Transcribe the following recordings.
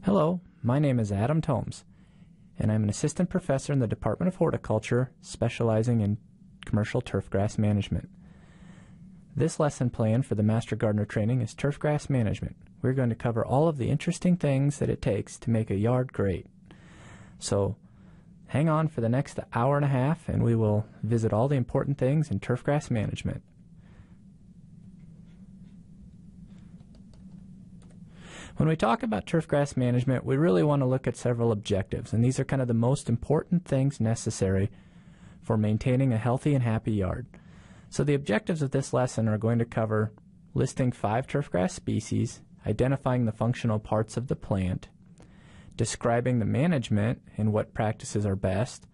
Hello, my name is Adam Tomes, and I'm an assistant professor in the Department of Horticulture, specializing in commercial turfgrass management. This lesson plan for the Master Gardener training is turfgrass management. We're going to cover all of the interesting things that it takes to make a yard great. So hang on for the next hour and a half, and we will visit all the important things in turfgrass management. When we talk about turfgrass management, we really want to look at several objectives, and these are kind of the most important things necessary for maintaining a healthy and happy yard. So the objectives of this lesson are going to cover listing 5 turfgrass species, identifying the functional parts of the plant, describing the management and what practices are best,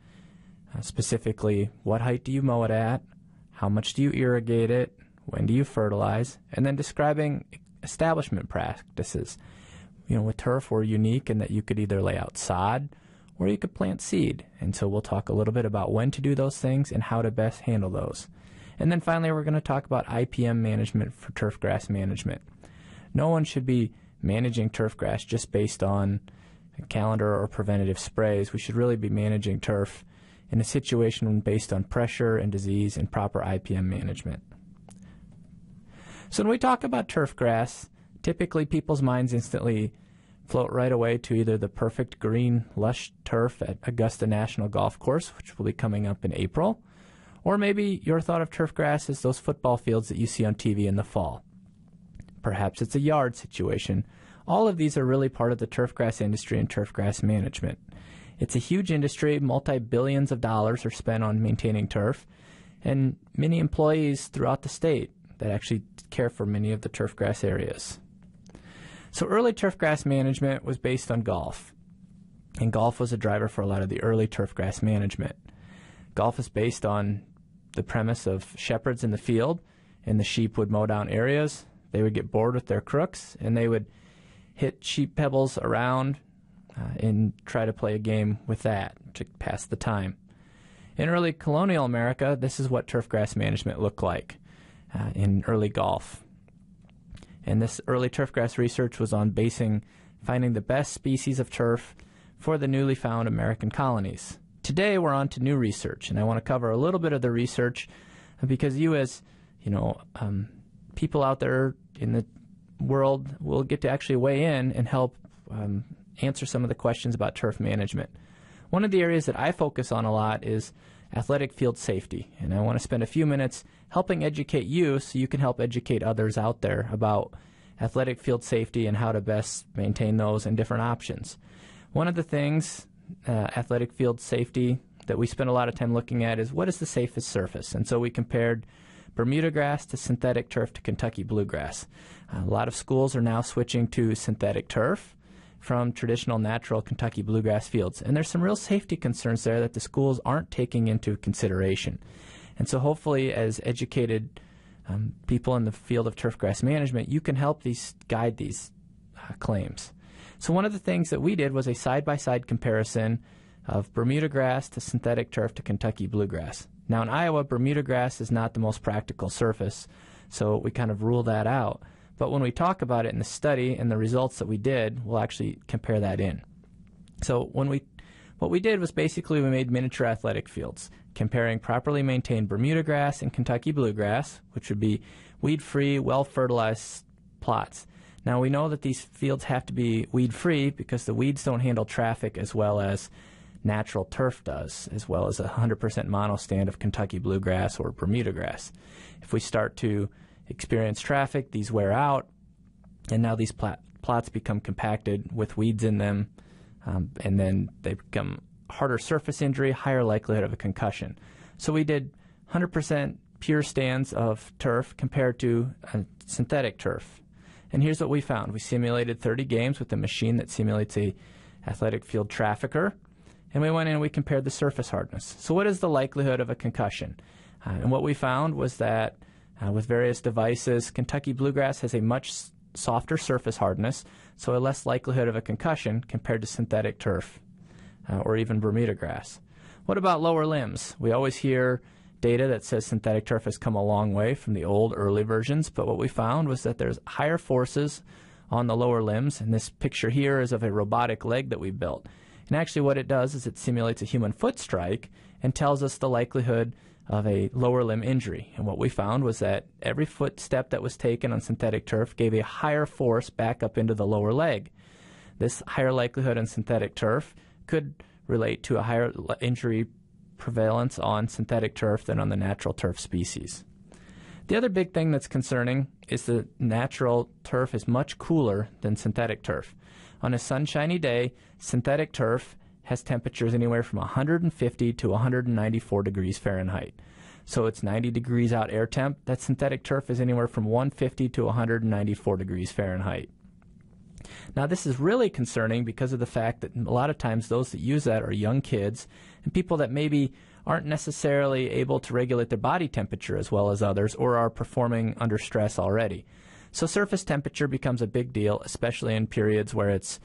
specifically what height do you mow it at, how much do you irrigate it, when do you fertilize, and then describing establishment practices. With turf, we're unique in that you could either lay out sod or you could plant seed. And so we'll talk a little bit about when to do those things and how to best handle those. And then finally, we're going to talk about IPM management for turfgrass management. No one should be managing turfgrass just based on a calendar or preventative sprays. We should really be managing turf in a situation based on pressure and disease and proper IPM management. So when we talk about turfgrass, typically people's minds instantly float right away to either the perfect green, lush turf at Augusta National Golf Course, which will be coming up in April, or maybe your thought of turfgrass is those football fields that you see on TV in the fall. Perhaps it's a yard situation. All of these are really part of the turfgrass industry and turfgrass management. It's a huge industry. Multi-billions of dollars are spent on maintaining turf, and many employees throughout the state that actually care for many of the turfgrass areas. So early turfgrass management was based on golf, and golf was a driver for a lot of the early turfgrass management. Golf is based on the premise of shepherds in the field, and the sheep would mow down areas. They would get bored with their crooks, and they would hit sheep pebbles around and try to play a game with that to pass the time. In early colonial America, this is what turfgrass management looked like in early golf. And this early turfgrass research was on finding the best species of turf for the newly found American colonies. Today we're on to new research, and I want to cover a little bit of the research because you as people out there in the world will get to actually weigh in and help answer some of the questions about turf management. One of the areas that I focus on a lot is athletic field safety, and I want to spend a few minutes helping educate you so you can help educate others out there about athletic field safety and how to best maintain those and different options. One of the things, athletic field safety, that we spend a lot of time looking at is what is the safest surface. And so we compared Bermuda grass to synthetic turf to Kentucky bluegrass. A lot of schools are now switching to synthetic turf from traditional natural Kentucky bluegrass fields. And there's some real safety concerns there that the schools aren't taking into consideration. And so hopefully as educated people in the field of turfgrass management, you can help guide these claims. So one of the things that we did was a side-by-side comparison of Bermuda grass to synthetic turf to Kentucky bluegrass. Now in Iowa, Bermuda grass is not the most practical surface, so we kind of rule that out. But when we talk about it in the study and the results that we did, we'll actually compare that in. So what we did was basically we made miniature athletic fields, comparing properly maintained Bermuda grass and Kentucky bluegrass, which would be weed-free, well-fertilized plots. Now we know that these fields have to be weed-free because the weeds don't handle traffic as well as natural turf does, as well as 100% monostand of Kentucky bluegrass or Bermuda grass. If we start to experience traffic, these wear out, and now these plots become compacted with weeds in them, and then they become harder surface injury, higher likelihood of a concussion. So we did 100% pure stands of turf compared to synthetic turf. And here's what we found. We simulated 30 games with a machine that simulates a athletic field trafficker, and we went in and we compared the surface hardness. So what is the likelihood of a concussion? And what we found was that with various devices, Kentucky bluegrass has a much softer surface hardness, so a less likelihood of a concussion compared to synthetic turf or even Bermuda grass. What about lower limbs? We always hear data that says synthetic turf has come a long way from the old early versions, but what we found was that there's higher forces on the lower limbs, and this picture here is of a robotic leg that we built. And actually what it does is it simulates a human foot strike and tells us the likelihood of a lower limb injury. And what we found was that every footstep that was taken on synthetic turf gave a higher force back up into the lower leg. This higher likelihood on synthetic turf could relate to a higher injury prevalence on synthetic turf than on the natural turf species. The other big thing that's concerning is the natural turf is much cooler than synthetic turf. On a sunshiny day, synthetic turf has temperatures anywhere from 150 to 194 degrees Fahrenheit. So it's 90 degrees out air temp. That synthetic turf is anywhere from 150 to 194 degrees Fahrenheit. Now this is really concerning because of the fact that a lot of times those that use that are young kids and people that maybe aren't necessarily able to regulate their body temperature as well as others or are performing under stress already. So surface temperature becomes a big deal, especially in periods where it's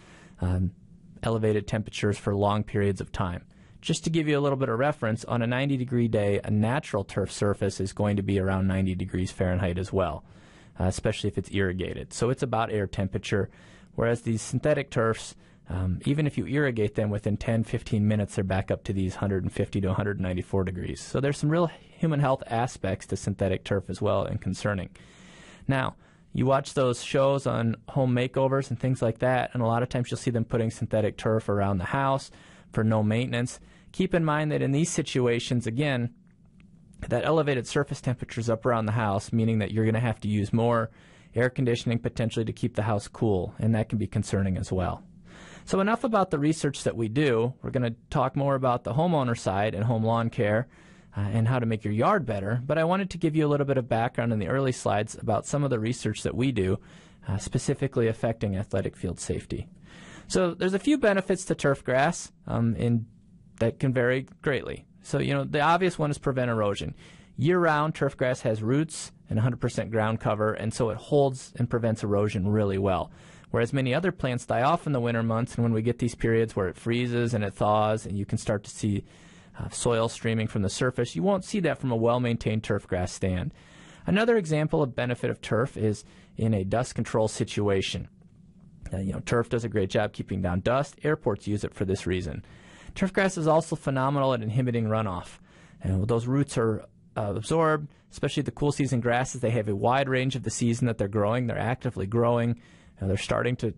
elevated temperatures for long periods of time. Just to give you a little bit of reference, on a 90-degree day, a natural turf surface is going to be around 90 degrees Fahrenheit as well, especially if it's irrigated. So it's about air temperature, whereas these synthetic turfs, even if you irrigate them within 10-15 minutes, they're back up to these 150 to 194 degrees. So there's some real human health aspects to synthetic turf as well and concerning. Now, you watch those shows on home makeovers and things like that, and a lot of times you'll see them putting synthetic turf around the house for no maintenance. Keep in mind that in these situations, again, that elevated surface temperatures up around the house, meaning that you're going to have to use more air conditioning potentially to keep the house cool, and that can be concerning as well. So enough about the research that we do. We're going to talk more about the homeowner side and home lawn care and how to make your yard better, but I wanted to give you a little bit of background in the early slides about some of the research that we do, specifically affecting athletic field safety. So there's a few benefits to turf grass that can vary greatly. So, the obvious one is prevent erosion. Year-round, turf grass has roots and 100% ground cover, and so it holds and prevents erosion really well. Whereas many other plants die off in the winter months, and when we get these periods where it freezes and it thaws and you can start to see soil streaming from the surface, you won't see that from a well-maintained turf grass stand. Another example of benefit of turf is in a dust control situation. Turf does a great job keeping down dust. Airports use it for this reason. Turf grass is also phenomenal at inhibiting runoff. And those roots are absorbed, especially the cool season grasses. They have a wide range of the season that they're growing. They're actively growing. They're starting to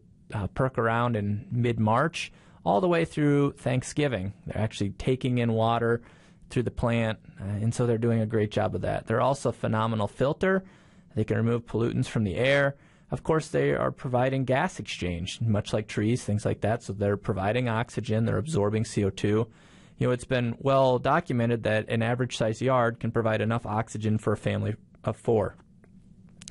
perk around in mid-March all the way through Thanksgiving. They're actually taking in water through the plant, and so they're doing a great job of that. They're also a phenomenal filter. They can remove pollutants from the air. Of course, they are providing gas exchange, much like trees, things like that. So they're providing oxygen. They're absorbing CO2. It's been well documented that an average-sized yard can provide enough oxygen for a family of 4.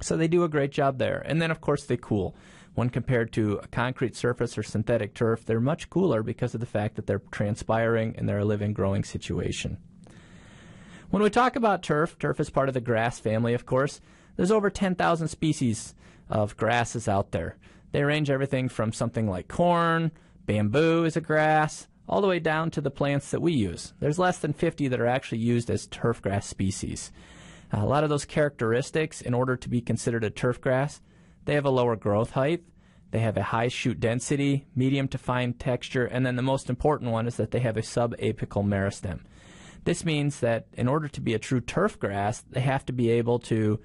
So they do a great job there. And then, of course, they cool. When compared to a concrete surface or synthetic turf, they're much cooler because of the fact that they're transpiring and they're a living, growing situation. When we talk about turf, turf is part of the grass family, of course. There's over 10,000 species of grasses out there. They range everything from something like corn, bamboo is a grass, all the way down to the plants that we use. There's less than 50 that are actually used as turf grass species. A lot of those characteristics, in order to be considered a turf grass, they have a lower growth height, they have a high shoot density, medium to fine texture, and then the most important one is that they have a subapical meristem. This means that in order to be a true turf grass, they have to be able to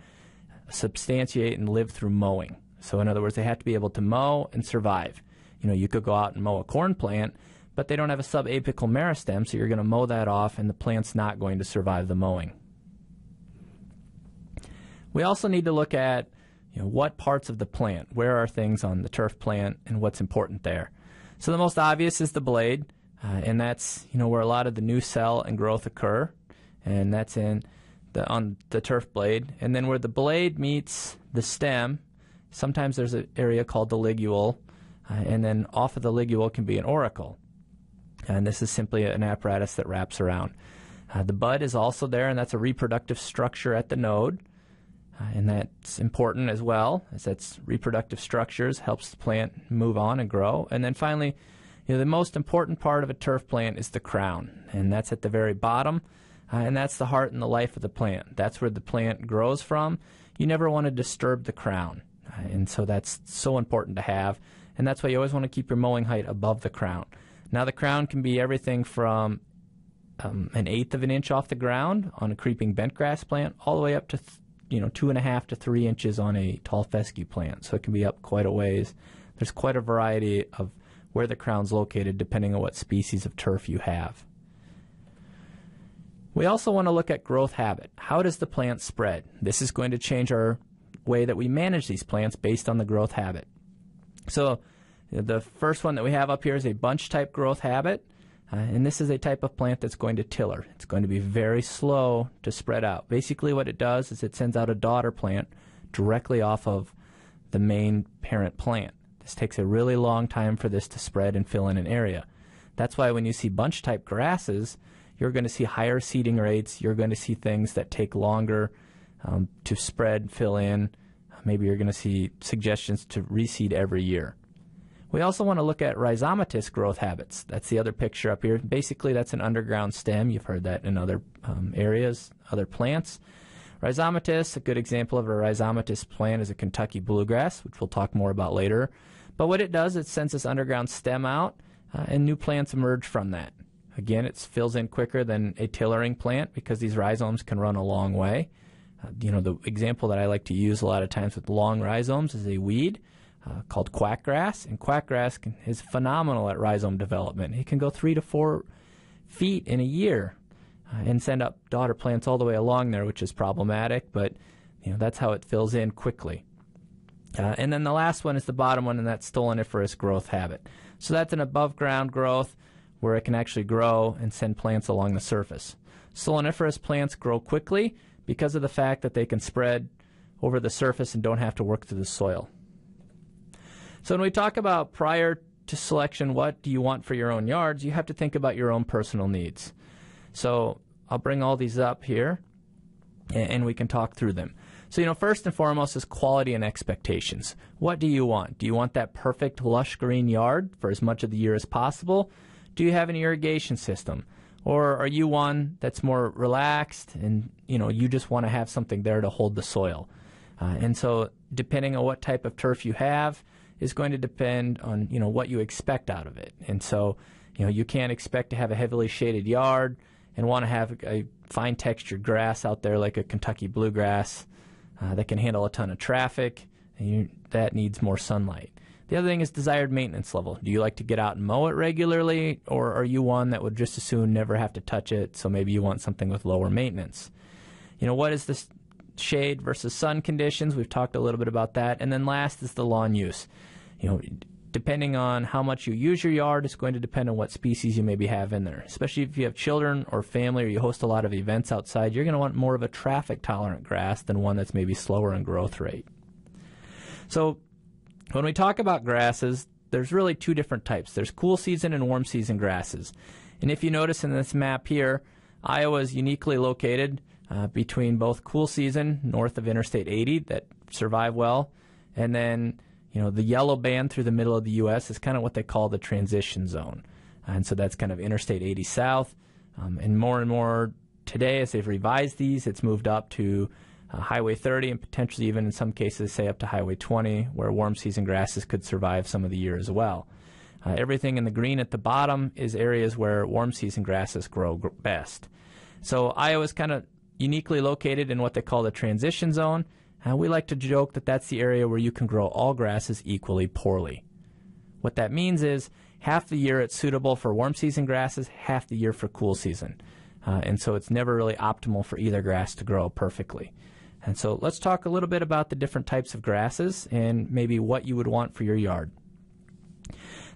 substantiate and live through mowing. So in other words, they have to be able to mow and survive. You could go out and mow a corn plant, but they don't have a subapical meristem, so you're going to mow that off and the plant's not going to survive the mowing. We also need to look at what parts of the plant, where are things on the turf plant, and what's important there. So the most obvious is the blade, and that's where a lot of the new cell and growth occur, and that's on the turf blade. And then where the blade meets the stem, sometimes there's an area called the ligule, and then off of the ligule can be an auricle. And this is simply an apparatus that wraps around. The bud is also there, and that's a reproductive structure at the node. And that's important as well, as that's reproductive structures, helps the plant move on and grow. And then finally, the most important part of a turf plant is the crown, and that's at the very bottom, and that's the heart and the life of the plant. That's where the plant grows from. You never want to disturb the crown. And so that's so important to have. And that's why you always want to keep your mowing height above the crown. Now the crown can be everything from 1/8 of an inch off the ground on a creeping bentgrass plant, all the way up to 2.5 to 3 inches on a tall fescue plant. So it can be up quite a ways. There's quite a variety of where the crown's located depending on what species of turf you have. We also want to look at growth habit. How does the plant spread? This is going to change our way that we manage these plants based on the growth habit. So the first one that we have up here is a bunch type growth habit. And this is a type of plant that's going to tiller. It's going to be very slow to spread out. Basically what it does is it sends out a daughter plant directly off of the main parent plant. This takes a really long time for this to spread and fill in an area. That's why when you see bunch type grasses, you're going to see higher seeding rates. You're going to see things that take longer to spread, fill in. Maybe you're going to see suggestions to reseed every year. We also want to look at rhizomatous growth habits. That's the other picture up here. Basically, that's an underground stem. You've heard that in other areas, other plants. Rhizomatous, a good example of a rhizomatous plant is a Kentucky bluegrass, which we'll talk more about later. But what it does, it sends this underground stem out, and new plants emerge from that. Again, it fills in quicker than a tillering plant because these rhizomes can run a long way. The example that I like to use a lot of times with long rhizomes is a weed called quackgrass, and quackgrass is phenomenal at rhizome development. It can go 3 to 4 feet in a year and send up daughter plants all the way along there, which is problematic, but that's how it fills in quickly. And then the last one is the bottom one, and that's stoloniferous growth habit. So that's an above ground growth where it can actually grow and send plants along the surface. Stoloniferous plants grow quickly because of the fact that they can spread over the surface and don't have to work through the soil. So when we talk about prior to selection, what do you want for your own yards, you have to think about your own personal needs. So I'll bring all these up here and we can talk through them. So, first and foremost is quality and expectations. What do you want? Do you want that perfect lush green yard for as much of the year as possible? Do you have an irrigation system? Or are you one that's more relaxed and, you just want to have something there to hold the soil? And so depending on what type of turf you have is going to depend on, what you expect out of it. And so, you can't expect to have a heavily shaded yard and want to have a fine textured grass out there like a Kentucky bluegrass that can handle a ton of traffic, and that needs more sunlight. The other thing is desired maintenance level. Do you like to get out and mow it regularly, or are you one that would just as soon never have to touch it, so maybe you want something with lower maintenance? What is the shade versus sun conditions? We've talked a little bit about that. And then last is the lawn use. Depending on how much you use your yard, it's going to depend on what species you maybe have in there. Especially if you have children or family or you host a lot of events outside, you're going to want more of a traffic-tolerant grass than one that's maybe slower in growth rate. So when we talk about grasses, there's really two different types. There's cool season and warm season grasses. And if you notice in this map here, Iowa is uniquely located between both cool season, north of Interstate 80, that survive well, and then the yellow band through the middle of the U.S. is kind of what they call the transition zone. And so that's kind of Interstate 80 south. And more today, as they've revised these, it's moved up to Highway 30 and potentially even in some cases, say up to Highway 20, where warm season grasses could survive some of the year as well. Everything in the green at the bottom is areas where warm season grasses grow best. So Iowa's kind of uniquely located in what they call the transition zone. We like to joke that that's the area where you can grow all grasses equally poorly. What that means is half the year it's suitable for warm season grasses, half the year for cool season. And so it's never really optimal for either grass to grow perfectly. And so let's talk a little bit about the different types of grasses and maybe what you would want for your yard.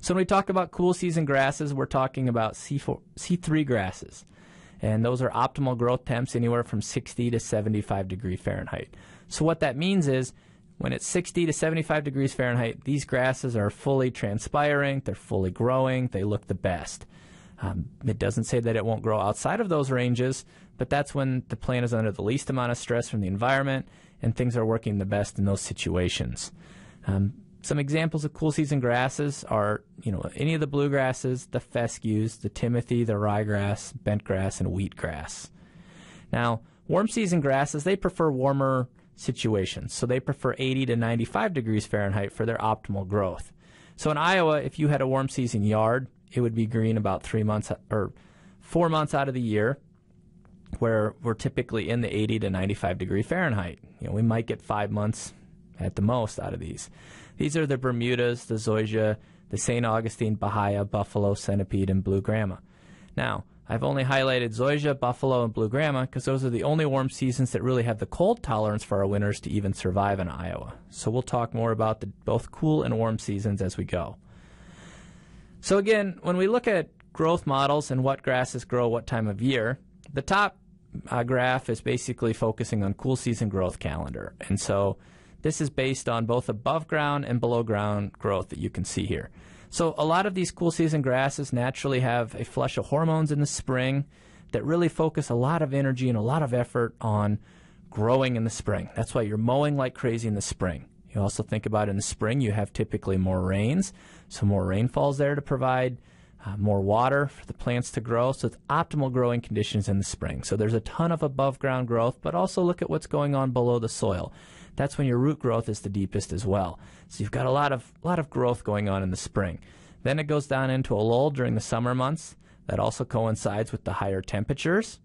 So when we talk about cool season grasses, we're talking about C3 grasses. And those are optimal growth temps anywhere from 60 to 75 degrees Fahrenheit. So what that means is when it's 60 to 75 degrees Fahrenheit, these grasses are fully transpiring, they're fully growing, they look the best. It doesn't say that it won't grow outside of those ranges, but that's when the plant is under the least amount of stress from the environment and things are working the best in those situations. Some examples of cool season grasses are, any of the bluegrasses, the fescues, the timothy, the ryegrass, bentgrass, and wheatgrass. Now, warm season grasses, they prefer warmer situations. So they prefer 80 to 95 degrees Fahrenheit for their optimal growth. So in Iowa, if you had a warm season yard, it would be green about 3 months or 4 months out of the year, where we're typically in the 80 to 95 degree Fahrenheit. We might get 5 months at the most out of these. These are the Bermudas, the Zoysia, the St. Augustine, Bahia, Buffalo, Centipede, and Blue Grama. Now, I've only highlighted Zoysia, Buffalo, and Blue Grama because those are the only warm seasons that really have the cold tolerance for our winters to even survive in Iowa. So we'll talk more about both cool and warm seasons as we go. So again, when we look at growth models and what grasses grow what time of year, the top graph is basically focusing on cool season growth calendar. And so this is based on both above ground and below ground growth that you can see here. So a lot of these cool season grasses naturally have a flush of hormones in the spring that really focus a lot of energy and a lot of effort on growing in the spring. That's why you're mowing like crazy in the spring. You also think about in the spring you have typically more rains, so more rainfall's there to provide more water for the plants to grow, so it's optimal growing conditions in the spring. So there's a ton of above ground growth, but also look at what's going on below the soil. That's when your root growth is the deepest as well. So you've got a lot of growth going on in the spring. Then it goes down into a lull during the summer months. That also coincides with the higher temperatures.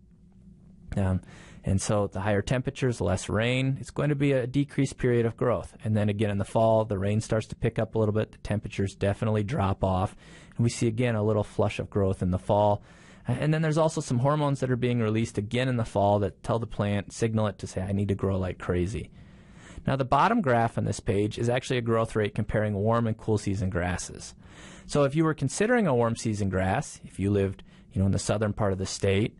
And so the higher temperatures, less rain, it's going to be a decreased period of growth. And then again in the fall, the rain starts to pick up a little bit. The temperatures definitely drop off. And we see again a little flush of growth in the fall. And then there's also some hormones that are being released again in the fall that tell the plant, signal it to say, I need to grow like crazy. Now the bottom graph on this page is actually a growth rate comparing warm and cool season grasses. So if you were considering a warm season grass, if you lived in the southern part of the state,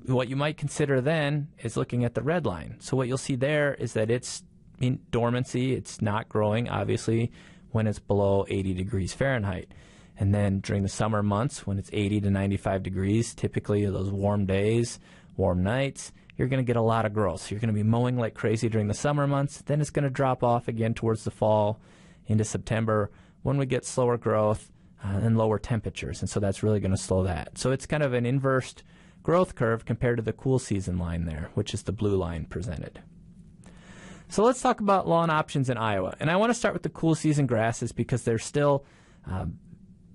what you might consider then is looking at the red line. So what you'll see there is that it's in dormancy. It's not growing, obviously, when it's below 80 degrees Fahrenheit. And then during the summer months, when it's 80 to 95 degrees, typically those warm days, warm nights, you're going to get a lot of growth. So you're going to be mowing like crazy during the summer months. Then it's going to drop off again towards the fall into September when we get slower growth and lower temperatures. And so that's really going to slow that. So it's kind of an inverse growth curve compared to the cool season line there, which is the blue line presented. So let's talk about lawn options in Iowa. And I want to start with the cool season grasses because they're still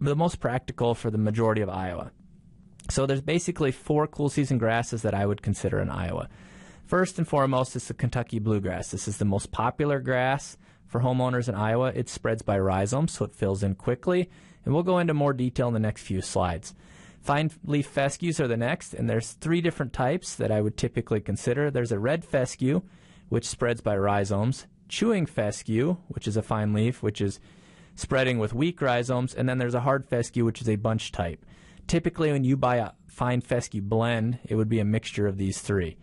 the most practical for the majority of Iowa. So there's basically 4 cool season grasses that I would consider in Iowa. First and foremost is the Kentucky bluegrass. This is the most popular grass for homeowners in Iowa. It spreads by rhizomes, so it fills in quickly. And we'll go into more detail in the next few slides. Fine leaf fescues are the next, and there's 3 different types that I would typically consider. There's a red fescue, which spreads by rhizomes, chewing fescue, which is a fine leaf, which is spreading with weak rhizomes, and then there's a hard fescue, which is a bunch type. Typically, when you buy a fine fescue blend, it would be a mixture of these 3.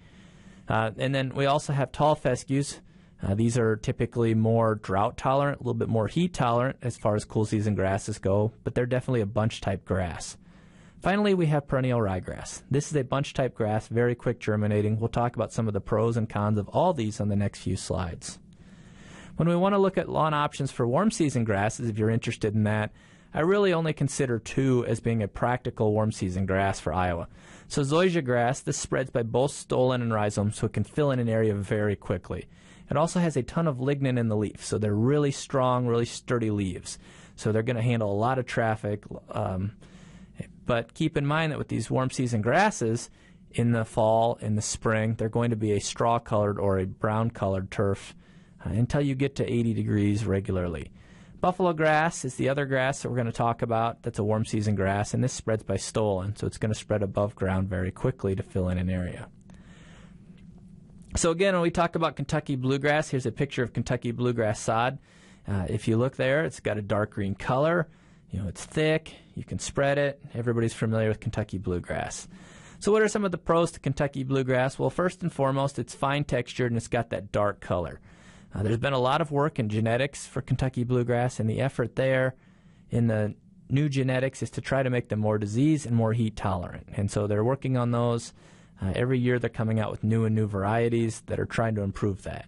And then we also have tall fescues. These are typically more drought tolerant, a little bit more heat tolerant as far as cool season grasses go, but they're definitely a bunch type grass. Finally, we have perennial ryegrass. This is a bunch type grass, very quick germinating. We'll talk about some of the pros and cons of all these on the next few slides. When we want to look at lawn options for warm season grasses, if you're interested in that, I really only consider 2 as being a practical warm season grass for Iowa. So zoysia grass, this spreads by both stolon and rhizome, so it can fill in an area very quickly. It also has a ton of lignin in the leaf, so they're really strong, really sturdy leaves. So they're going to handle a lot of traffic. But keep in mind that with these warm season grasses, in the fall, in the spring, they're going to be a straw-colored or a brown-colored turf until you get to 80 degrees regularly. Buffalo grass is the other grass that we're going to talk about that's a warm season grass, and this spreads by stolon, so it's going to spread above ground very quickly to fill in an area. So again, when we talk about Kentucky bluegrass, here's a picture of Kentucky bluegrass sod. If you look there, it's got a dark green color. It's thick. You can spread it. Everybody's familiar with Kentucky bluegrass. So what are some of the pros to Kentucky bluegrass? Well, first and foremost, it's fine textured and it's got that dark color. There's been a lot of work in genetics for Kentucky bluegrass, and the effort there in the new genetics is to try to make them more disease and more heat tolerant. And so they're working on those. Every year they're coming out with new varieties that are trying to improve that.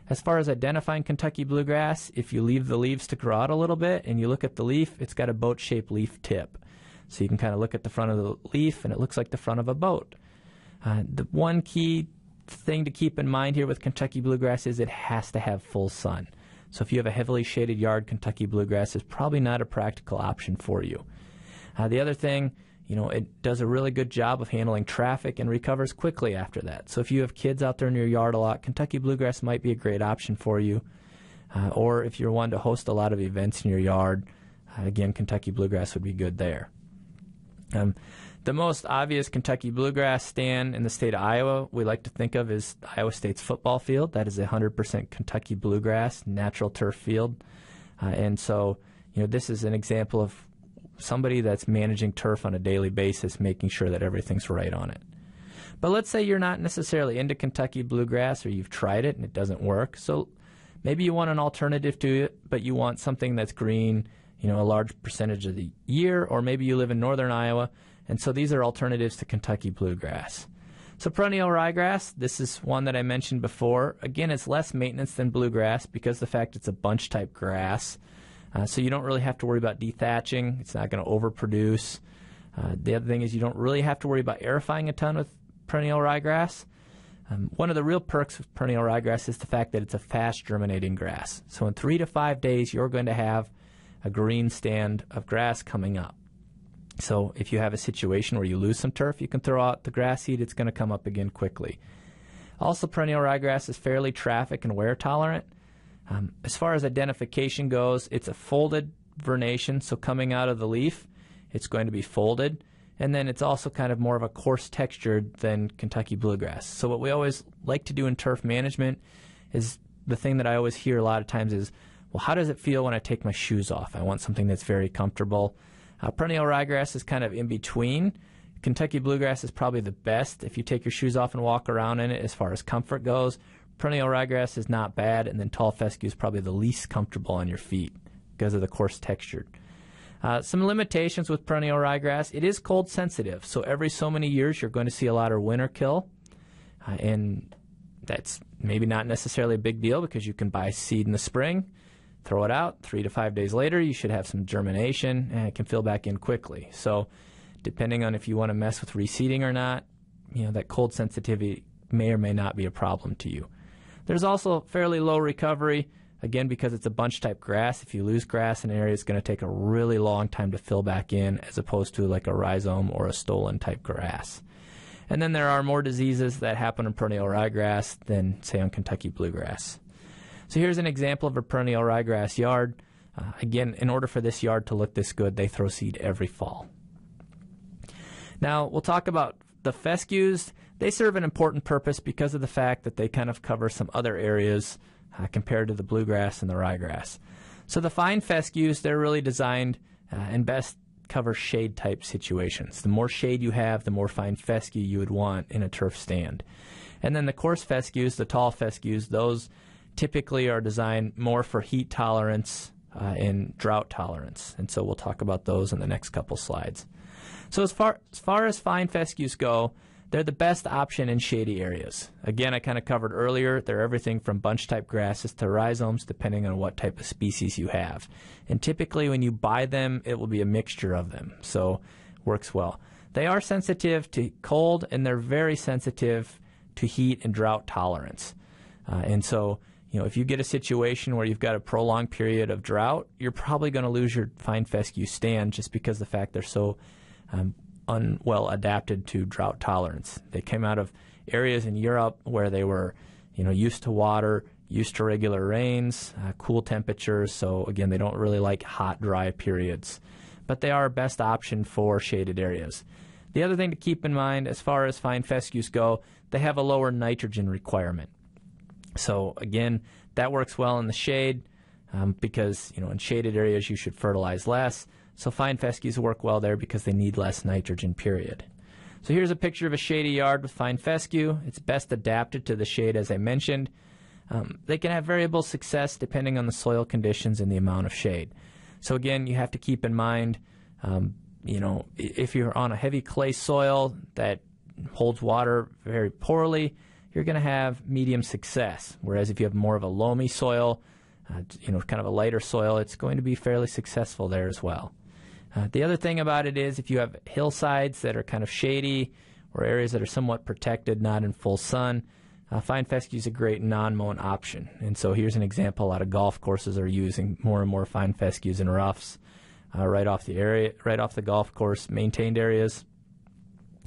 As far as identifying Kentucky bluegrass, if you leave the leaves to grow out a little bit and you look at the leaf, it's got a boat-shaped leaf tip. So you can kind of look at the front of the leaf and it looks like the front of a boat. The one key thing to keep in mind here with Kentucky bluegrass is it has to have full sun. So if you have a heavily shaded yard, Kentucky bluegrass is probably not a practical option for you. The other thing, it does a really good job of handling traffic and recovers quickly after that. So if you have kids out there in your yard a lot, Kentucky bluegrass might be a great option for you. Or if you're one to host a lot of events in your yard, again, Kentucky bluegrass would be good there. The most obvious Kentucky bluegrass stand in the state of Iowa we like to think of is Iowa State's football field. That is 100% Kentucky bluegrass, natural turf field. And so, this is an example of somebody that's managing turf on a daily basis, making sure that everything's right on it. But let's say you're not necessarily into Kentucky bluegrass, or you've tried it and it doesn't work. So maybe you want an alternative to it, but you want something that's green, a large percentage of the year, or maybe you live in northern Iowa, and so these are alternatives to Kentucky bluegrass. So perennial ryegrass, this is one that I mentioned before. Again, it's less maintenance than bluegrass because of the fact it's a bunch type grass. So you don't really have to worry about dethatching. It's not going to overproduce. The other thing is you don't really have to worry about aerifying a ton with perennial ryegrass. One of the real perks of perennial ryegrass is the fact that it's a fast germinating grass. So in 3 to 5 days, you're going to have a green stand of grass coming up. So if you have a situation where you lose some turf, you can throw out the grass seed. It's going to come up again quickly. Also, perennial ryegrass is fairly traffic and wear tolerant. As far as identification goes, it's a folded vernation, so coming out of the leaf, it's going to be folded. And then it's also kind of more of a coarse textured than Kentucky bluegrass. So what we always like to do in turf management is the thing that I always hear a lot of times is, well, how does it feel when I take my shoes off? I want something that's very comfortable. Perennial ryegrass is kind of in between. Kentucky bluegrass is probably the best if you take your shoes off and walk around in it as far as comfort goes. Perennial ryegrass is not bad, and then tall fescue is probably the least comfortable on your feet because of the coarse texture. Some limitations with perennial ryegrass, it is cold sensitive, so every so many years you're going to see a lot of winter kill, and that's maybe not necessarily a big deal because you can buy seed in the spring, throw it out, 3 to 5 days later you should have some germination, and it can fill back in quickly. So depending on if you want to mess with reseeding or not, that cold sensitivity may or may not be a problem to you. There's also fairly low recovery, again, because it's a bunch type grass. If you lose grass in an area, it's going to take a really long time to fill back in as opposed to like a rhizome or a stolon type grass. And then there are more diseases that happen in perennial ryegrass than, say, on Kentucky bluegrass. So here's an example of a perennial ryegrass yard. Again, in order for this yard to look this good, they throw seed every fall. Now, we'll talk about the fescues. They serve an important purpose because of the fact that they kind of cover some other areas compared to the bluegrass and the ryegrass. So the fine fescues, they're really designed and best cover shade type situations. The more shade you have, the more fine fescue you would want in a turf stand. And then the coarse fescues, the tall fescues, those typically are designed more for heat tolerance and drought tolerance. And so we'll talk about those in the next couple slides. So as far as fine fescues go, they're the best option in shady areas. Again, I kind of covered earlier, they're everything from bunch type grasses to rhizomes depending on what type of species you have. And typically when you buy them, it will be a mixture of them, so works well. They are sensitive to cold and they're very sensitive to heat and drought tolerance. And so, if you get a situation where you've got a prolonged period of drought, you're probably going to lose your fine fescue stand just because of the fact they're so unwell adapted to drought tolerance. They came out of areas in Europe where they were, used to water, used to regular rains, cool temperatures. So again, they don't really like hot, dry periods, but they are best option for shaded areas. The other thing to keep in mind as far as fine fescues go, they have a lower nitrogen requirement. So again, that works well in the shade because, in shaded areas you should fertilize less. So fine fescues work well there because they need less nitrogen, period. So here's a picture of a shady yard with fine fescue. It's best adapted to the shade, as I mentioned. They can have variable success depending on the soil conditions and the amount of shade. So again, you have to keep in mind, if you're on a heavy clay soil that holds water very poorly, you're going to have medium success. Whereas if you have more of a loamy soil, kind of a lighter soil, it's going to be fairly successful there as well. The other thing about it is if you have hillsides that are kind of shady or areas that are somewhat protected, not in full sun, fine fescue is a great non-mown option. And so here's an example. A lot of golf courses are using more and more fine fescues and roughs right off the golf course, maintained areas,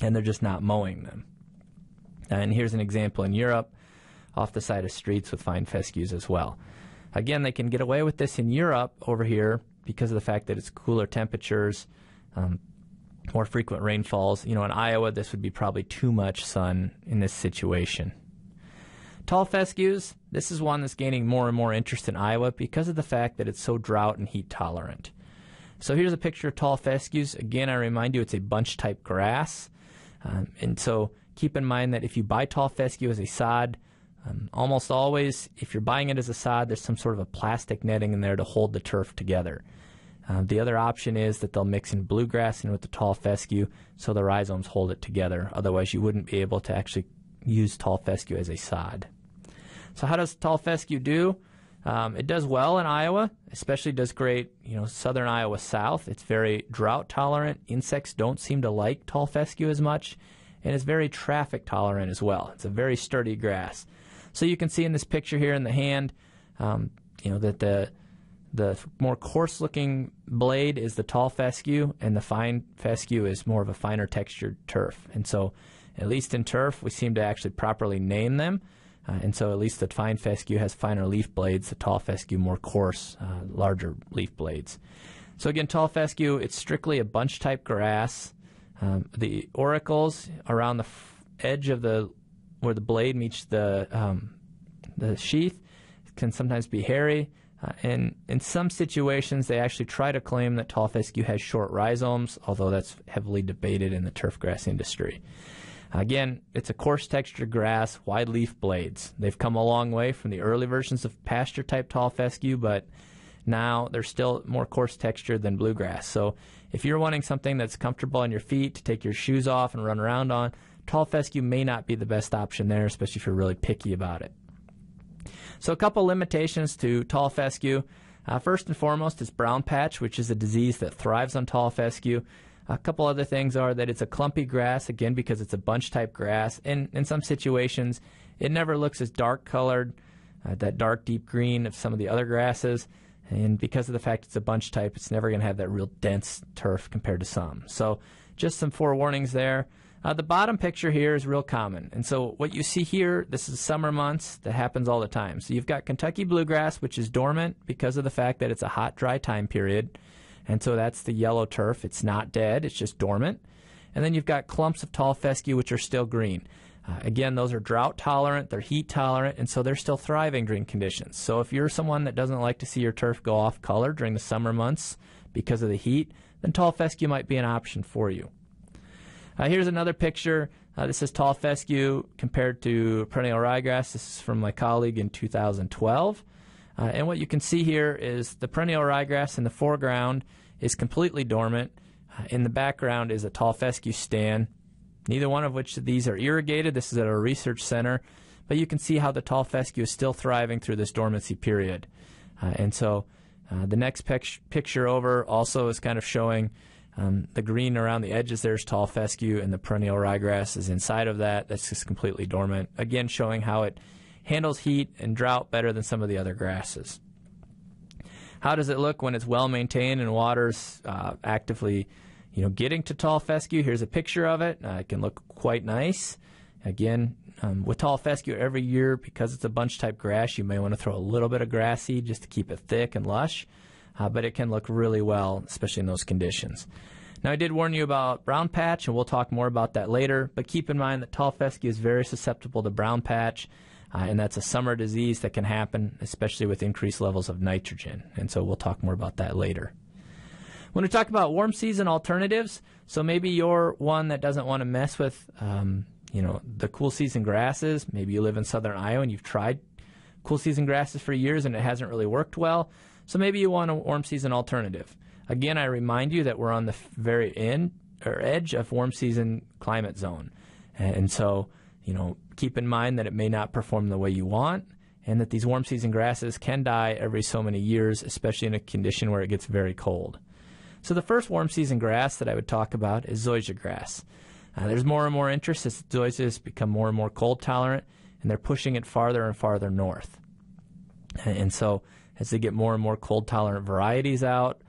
and they're just not mowing them. And here's an example in Europe, off the side of streets with fine fescues as well. Again, they can get away with this in Europe over here because of the fact that it's cooler temperatures, more frequent rainfalls. In Iowa, this would be probably too much sun in this situation. Tall fescues, this is one that's gaining more and more interest in Iowa because of the fact that it's so drought and heat tolerant. So here's a picture of tall fescues. Again, I remind you, it's a bunch type grass. And so keep in mind that if you buy tall fescue as a sod, almost always, if you're buying it as a sod, there's some sort of a plastic netting in there to hold the turf together. The other option is that they'll mix in bluegrass in with the tall fescue so the rhizomes hold it together. Otherwise, you wouldn't be able to actually use tall fescue as a sod. So how does tall fescue do? It does well in Iowa, especially does great, southern Iowa south. It's very drought tolerant. Insects don't seem to like tall fescue as much, and it's very traffic tolerant as well. It's a very sturdy grass. So you can see in this picture here in the hand, that the more coarse-looking blade is the tall fescue, and the fine fescue is more of a finer textured turf. And so, at least in turf, we seem to actually properly name them. And so at least the fine fescue has finer leaf blades, the tall fescue more coarse, larger leaf blades. So again, tall fescue, it's strictly a bunch type grass. The auricles around the edge of where the blade meets the sheath can sometimes be hairy. And in some situations, they actually try to claim that tall fescue has short rhizomes, although that's heavily debated in the turfgrass industry. Again, it's a coarse textured grass, wide leaf blades. They've come a long way from the early versions of pasture type tall fescue, but now they're still more coarse textured than bluegrass. So if you're wanting something that's comfortable on your feet to take your shoes off and run around on, tall fescue may not be the best option there, especially if you're really picky about it. So a couple limitations to tall fescue. First and foremost, it's brown patch, which is a disease that thrives on tall fescue. A couple other things are that it's a clumpy grass, again, because it's a bunch type grass. And in some situations, it never looks as dark colored, that dark deep green of some of the other grasses. And because of the fact it's a bunch type, it's never going to have that real dense turf compared to some. So just some forewarnings there. The bottom picture here is real common. And so what you see here, this is summer months. That happens all the time. So you've got Kentucky bluegrass, which is dormant because of the fact that it's a hot, dry time period. And so that's the yellow turf. It's not dead. It's just dormant. And then you've got clumps of tall fescue, which are still green. Again, those are drought tolerant. They're heat tolerant. And so they're still thriving during conditions. So if you're someone that doesn't like to see your turf go off color during the summer months because of the heat, then tall fescue might be an option for you. Here's another picture. This is tall fescue compared to perennial ryegrass. This is from my colleague in 2012. And what you can see here is the perennial ryegrass in the foreground is completely dormant. In the background is a tall fescue stand, neither one of which of these are irrigated. This is at a research center. But you can see how the tall fescue is still thriving through this dormancy period. And so the next picture over also is kind of showing the green around the edges. There's tall fescue, and the perennial ryegrass is inside of that. That's just completely dormant. Again, showing how it handles heat and drought better than some of the other grasses. How does it look when it's well maintained and water's actively, getting to tall fescue? Here's a picture of it. It can look quite nice. Again, with tall fescue every year, because it's a bunch type grass, you may want to throw a little bit of grass seed just to keep it thick and lush. But it can look really well, especially in those conditions. Now, I did warn you about brown patch, and we'll talk more about that later. But keep in mind that tall fescue is very susceptible to brown patch. And that's a summer disease that can happen, especially with increased levels of nitrogen. And so we'll talk more about that later. When we talk about warm season alternatives, so maybe you're one that doesn't want to mess with, the cool season grasses. Maybe you live in southern Iowa and you've tried cool season grasses for years and it hasn't really worked well. So maybe you want a warm season alternative. Again, I remind you that we're on the very edge of warm season climate zone. And so, keep in mind that it may not perform the way you want, and that these warm season grasses can die every so many years, especially in a condition where it gets very cold. So the first warm season grass that I would talk about is zoysia grass. There's more and more interest as zoysias become more and more cold tolerant, and they're pushing it farther and farther north. And so as they get more and more cold-tolerant varieties out,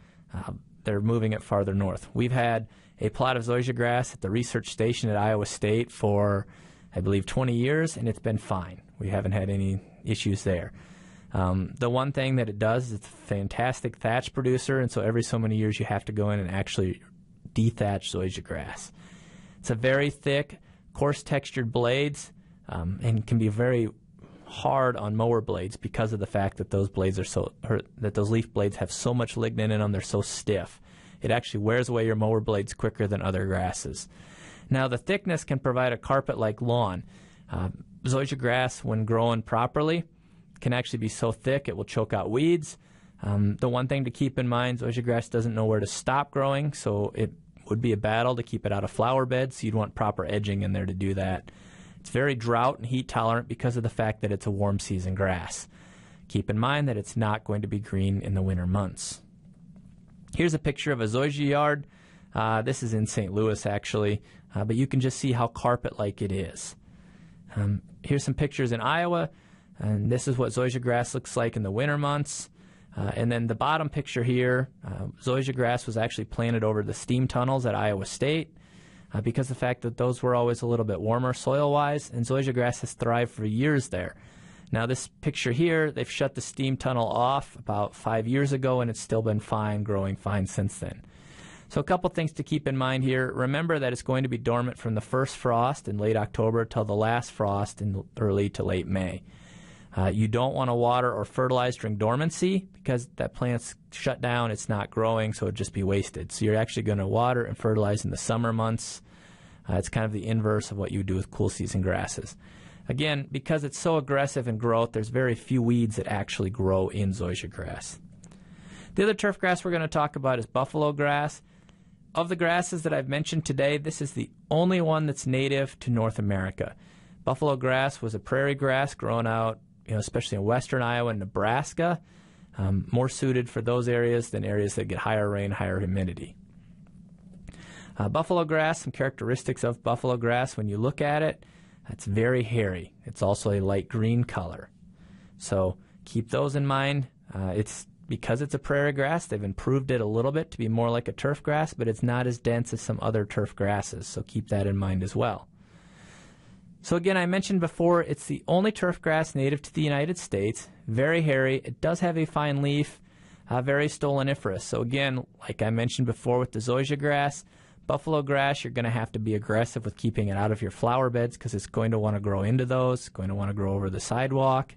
they're moving it farther north. We've had a plot of zoysia grass at the research station at Iowa State for, I believe, 20 years, and it's been fine. We haven't had any issues there. The one thing that it does is it's a fantastic thatch producer, and so every so many years you have to go in and actually dethatch zoysia grass. It's a very thick, coarse-textured blades, and can be very hard on mower blades because of the fact that those leaf blades have so much lignin in them. They're so stiff. It actually wears away your mower blades quicker than other grasses. Now, the thickness can provide a carpet-like lawn. Zoysia grass, when grown properly, can actually be so thick it will choke out weeds. The one thing to keep in mind, zoysia grass doesn't know where to stop growing, so it would be a battle to keep it out of flower beds, so you'd want proper edging in there to do that. It's very drought and heat tolerant because of the fact that it's a warm season grass. Keep in mind that it's not going to be green in the winter months. Here's a picture of a zoysia yard. This is in St. Louis, actually, but you can just see how carpet-like it is. Here's some pictures in Iowa, and this is what zoysia grass looks like in the winter months. And then the bottom picture here, zoysia grass was actually planted over the steam tunnels at Iowa State because of the fact that those were always a little bit warmer soil-wise, and zoysia grass has thrived for years there. Now this picture here, they've shut the steam tunnel off about 5 years ago, and it's still been fine, growing fine since then. So a couple things to keep in mind here. Remember that it's going to be dormant from the first frost in late October till the last frost in early to late May. You don't want to water or fertilize during dormancy because that plant's shut down, it's not growing, so it'd just be wasted. So you're actually going to water and fertilize in the summer months. It's kind of the inverse of what you would do with cool season grasses. Again, because it's so aggressive in growth, there's very few weeds that actually grow in zoysia grass. The other turf grass we're going to talk about is buffalo grass. Of the grasses that I've mentioned today, this is the only one that's native to North America. Buffalo grass was a prairie grass grown out, especially in western Iowa and Nebraska, more suited for those areas than areas that get higher rain, higher humidity. Buffalo grass, some characteristics of buffalo grass, when you look at it, it's very hairy. It's also a light green color. So keep those in mind. Because it's a prairie grass, they've improved it a little bit to be more like a turf grass, but it's not as dense as some other turf grasses, so keep that in mind as well. So again, I mentioned before, it's the only turf grass native to the United States, very hairy. It does have a fine leaf, very stoloniferous. So again, like I mentioned before with the zoysia grass, buffalo grass, you're going to have to be aggressive with keeping it out of your flower beds because it's going to want to grow into those, going to want to grow over the sidewalk.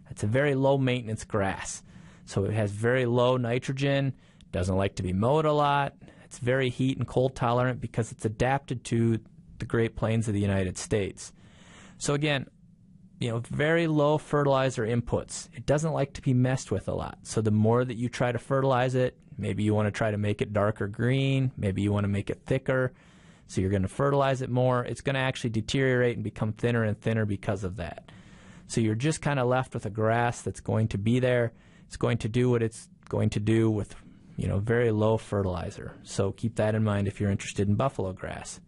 It's a very low maintenance grass. So it has very low nitrogen, doesn't like to be mowed a lot. It's very heat and cold tolerant because it's adapted to the Great Plains of the United States. So again, very low fertilizer inputs. It doesn't like to be messed with a lot. So the more that you try to fertilize it, maybe you want to try to make it darker green, maybe you want to make it thicker, so you're going to fertilize it more. It's going to actually deteriorate and become thinner and thinner because of that. So you're just kind of left with a grass that's going to be there. It's going to do what it's going to do with, very low fertilizer. So keep that in mind if you're interested in buffalo grass.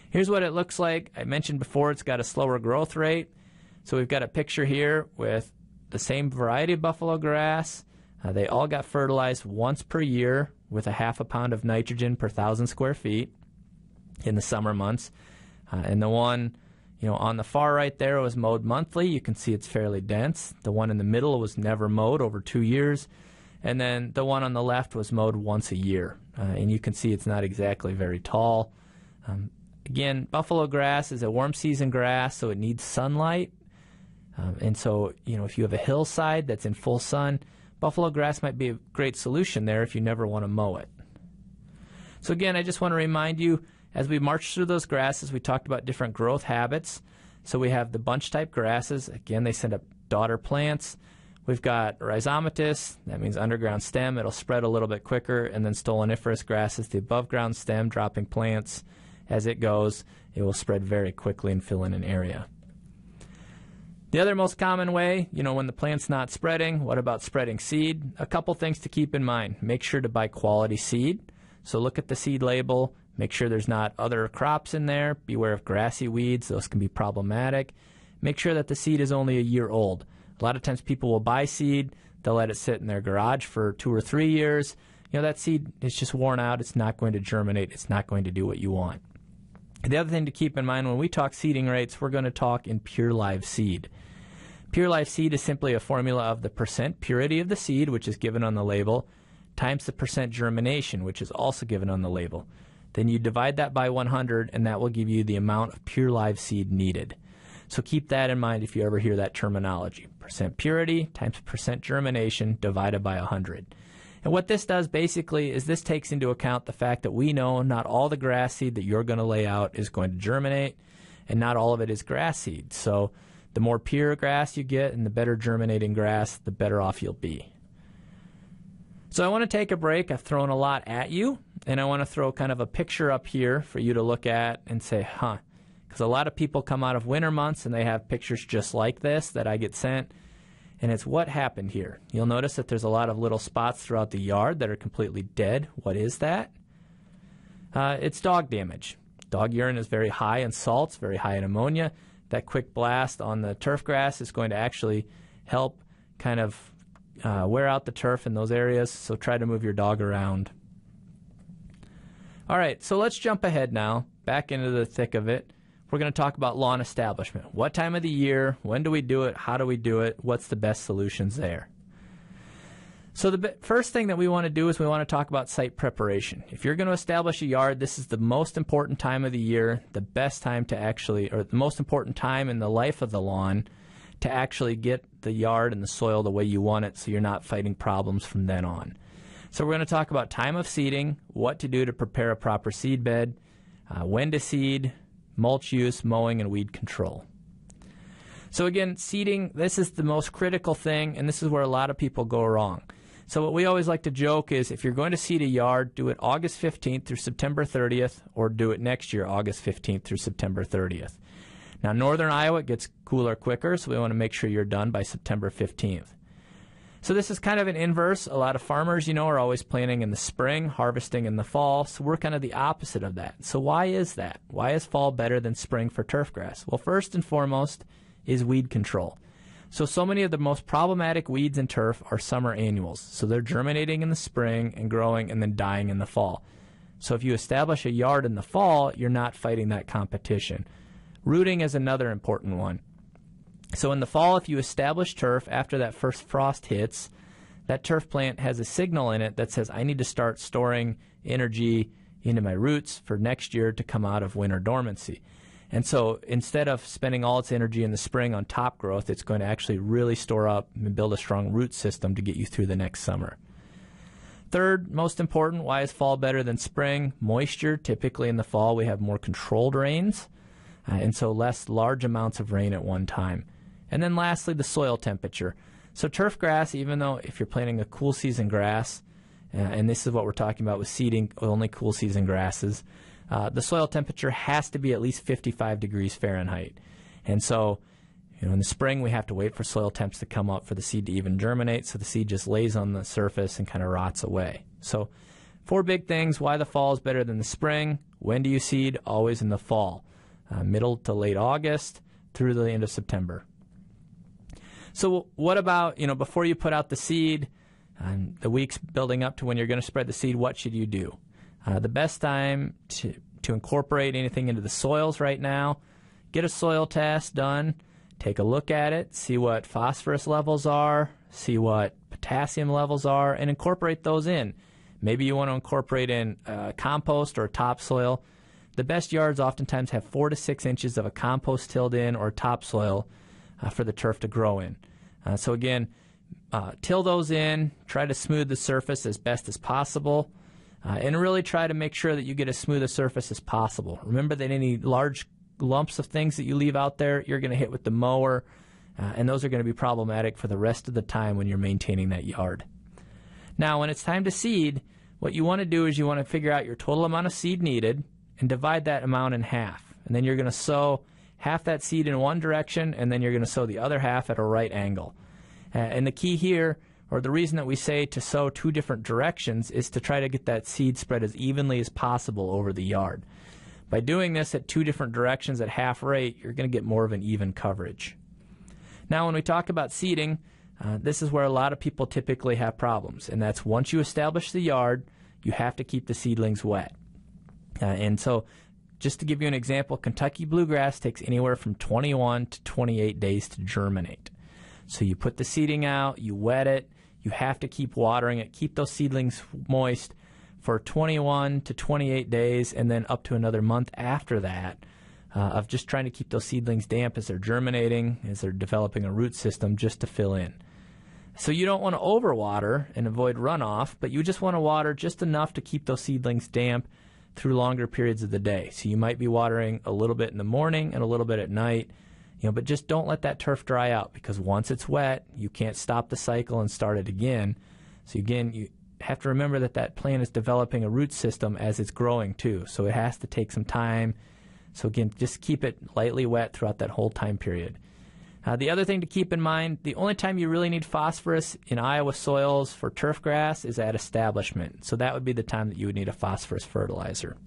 Here's what it looks like. I mentioned before it's got a slower growth rate. So we've got a picture here with the same variety of buffalo grass. They all got fertilized once per year with a 1/2 pound of nitrogen per 1,000 square feet in the summer months. And the one on the far right there was mowed monthly. You can see it's fairly dense. The one in the middle was never mowed over 2 years. And then the one on the left was mowed once a year. And you can see it's not exactly very tall. Again, buffalo grass is a warm season grass, so it needs sunlight. And so, if you have a hillside that's in full sun, buffalo grass might be a great solution there if you never want to mow it. So again, I just want to remind you, as we march through those grasses, we talked about different growth habits. So we have the bunch-type grasses. Again, they send up daughter plants. We've got rhizomatous, that means underground stem. It'll spread a little bit quicker. And then stoloniferous grasses, the above-ground stem, dropping plants. As it goes, it will spread very quickly and fill in an area. The other most common way, when the plant's not spreading, what about spreading seed? A couple things to keep in mind. Make sure to buy quality seed. So look at the seed label. Make sure there's not other crops in there. Beware of grassy weeds. Those can be problematic. make sure that the seed is only a year old. A lot of times people will buy seed, they'll let it sit in their garage for 2 or 3 years. That seed is just worn out. It's not going to germinate. It's not going to do what you want. The other thing to keep in mind when we talk seeding rates, we're going to talk in pure live seed. Pure live seed is simply a formula of the percent purity of the seed, which is given on the label, times the percent germination, which is also given on the label. Then you divide that by 100, and that will give you the amount of pure live seed needed. So keep that in mind if you ever hear that terminology. Percent purity times percent germination divided by 100. And what this does basically is this takes into account the fact that we know not all the grass seed that you're going to lay out is going to germinate, and not all of it is grass seed. So the more pure grass you get and the better germinating grass, the better off you'll be. So I want to take a break. I've thrown a lot at you, and I want to throw kind of a picture up here for you to look at and say, because a lot of people come out of winter months and they have pictures just like this that I get sent, and it's what happened here. You'll notice that there's a lot of little spots throughout the yard that are completely dead. What is that? It's dog damage. Dog urine is very high in salts, very high in ammonia. That quick blast on the turf grass is going to actually help kind of wear out the turf in those areas, so try to move your dog around. All right, so let's jump ahead now, back into the thick of it. We're going to talk about lawn establishment. What time of the year? When do we do it? How do we do it? What's the best solutions there? So the first thing that we want to do is we want to talk about site preparation. If you're going to establish a yard, this is the most important time of the year, the best time to actually, or the most important time in the life of the lawn to actually get the yard and the soil the way you want it so you're not fighting problems from then on. So we're going to talk about time of seeding, what to do to prepare a proper seed bed, when to seed, mulch use, mowing, and weed control. So again, seeding, this is the most critical thing, and this is where a lot of people go wrong. So what we always like to joke is if you're going to seed a yard, do it August 15th through September 30th, or do it next year, August 15th through September 30th. Now, northern Iowa, it gets cooler quicker, so we want to make sure you're done by September 15th. So this is kind of an inverse. A lot of farmers, are always planting in the spring, harvesting in the fall, so we're kind of the opposite of that. So why is that? Why is fall better than spring for turfgrass? Well, first and foremost is weed control. So many of the most problematic weeds in turf are summer annuals. So they're germinating in the spring and growing and then dying in the fall. So if you establish a yard in the fall, you're not fighting that competition. Rooting is another important one. So in the fall, if you establish turf after that first frost hits, that turf plant has a signal in it that says, I need to start storing energy into my roots for next year to come out of winter dormancy. And so instead of spending all its energy in the spring on top growth, it's going to actually really store up and build a strong root system to get you through the next summer. Third, most important, why is fall better than spring? Moisture. Typically in the fall we have more controlled rains, and so less large amounts of rain at one time. And then lastly, the soil temperature. So turf grass, even though if you're planting a cool season grass, and this is what we're talking about with seeding only cool season grasses, the soil temperature has to be at least 55 degrees Fahrenheit. And so, in the spring we have to wait for soil temps to come up for the seed to even germinate, so the seed just lays on the surface and kind of rots away. So 4 big things why the fall is better than the spring. When do you seed? Always in the fall, middle to late August through the end of September. So what about, before you put out the seed, the weeks building up to when you're going to spread the seed, what should you do? The best time to incorporate anything into the soils right now, get a soil test done, take a look at it, see what phosphorus levels are, see what potassium levels are, and incorporate those in. Maybe you want to incorporate in compost or topsoil. The best yards oftentimes have 4 to 6 inches of a compost tilled in or topsoil for the turf to grow in. So again, till those in, try to smooth the surface as best as possible. And really try to make sure that you get as smooth a surface as possible. Remember that any large lumps of things that you leave out there, you're going to hit with the mower, and those are going to be problematic for the rest of the time when you're maintaining that yard. Now, when it's time to seed, what you want to do is you want to figure out your total amount of seed needed and divide that amount in half. And then you're going to sow half that seed in one direction, and then you're going to sow the other half at a right angle. And the key here, or the reason that we say to sow 2 different directions, is to try to get that seed spread as evenly as possible over the yard. By doing this at 2 different directions at half rate, you're going to get more of an even coverage. Now, when we talk about seeding, this is where a lot of people typically have problems, and that's once you establish the yard, you have to keep the seedlings wet. And so, just to give you an example, Kentucky bluegrass takes anywhere from 21 to 28 days to germinate. So you put the seeding out, you wet it, you have to keep watering it, keep those seedlings moist for 21 to 28 days, and then up to another month after that of just trying to keep those seedlings damp as they're germinating, as they're developing a root system, just to fill in. So you don't want to overwater and avoid runoff, but you just want to water just enough to keep those seedlings damp through longer periods of the day. So you might be watering a little bit in the morning and a little bit at night, but just don't let that turf dry out, because once it's wet, you can't stop the cycle and start it again. So again, you have to remember that that plant is developing a root system as it's growing too, so it has to take some time. So again, just keep it lightly wet throughout that whole time period. The other thing to keep in mind, the only time you really need phosphorus in Iowa soils for turfgrass is at establishment. So that would be the time that you would need a phosphorus fertilizer.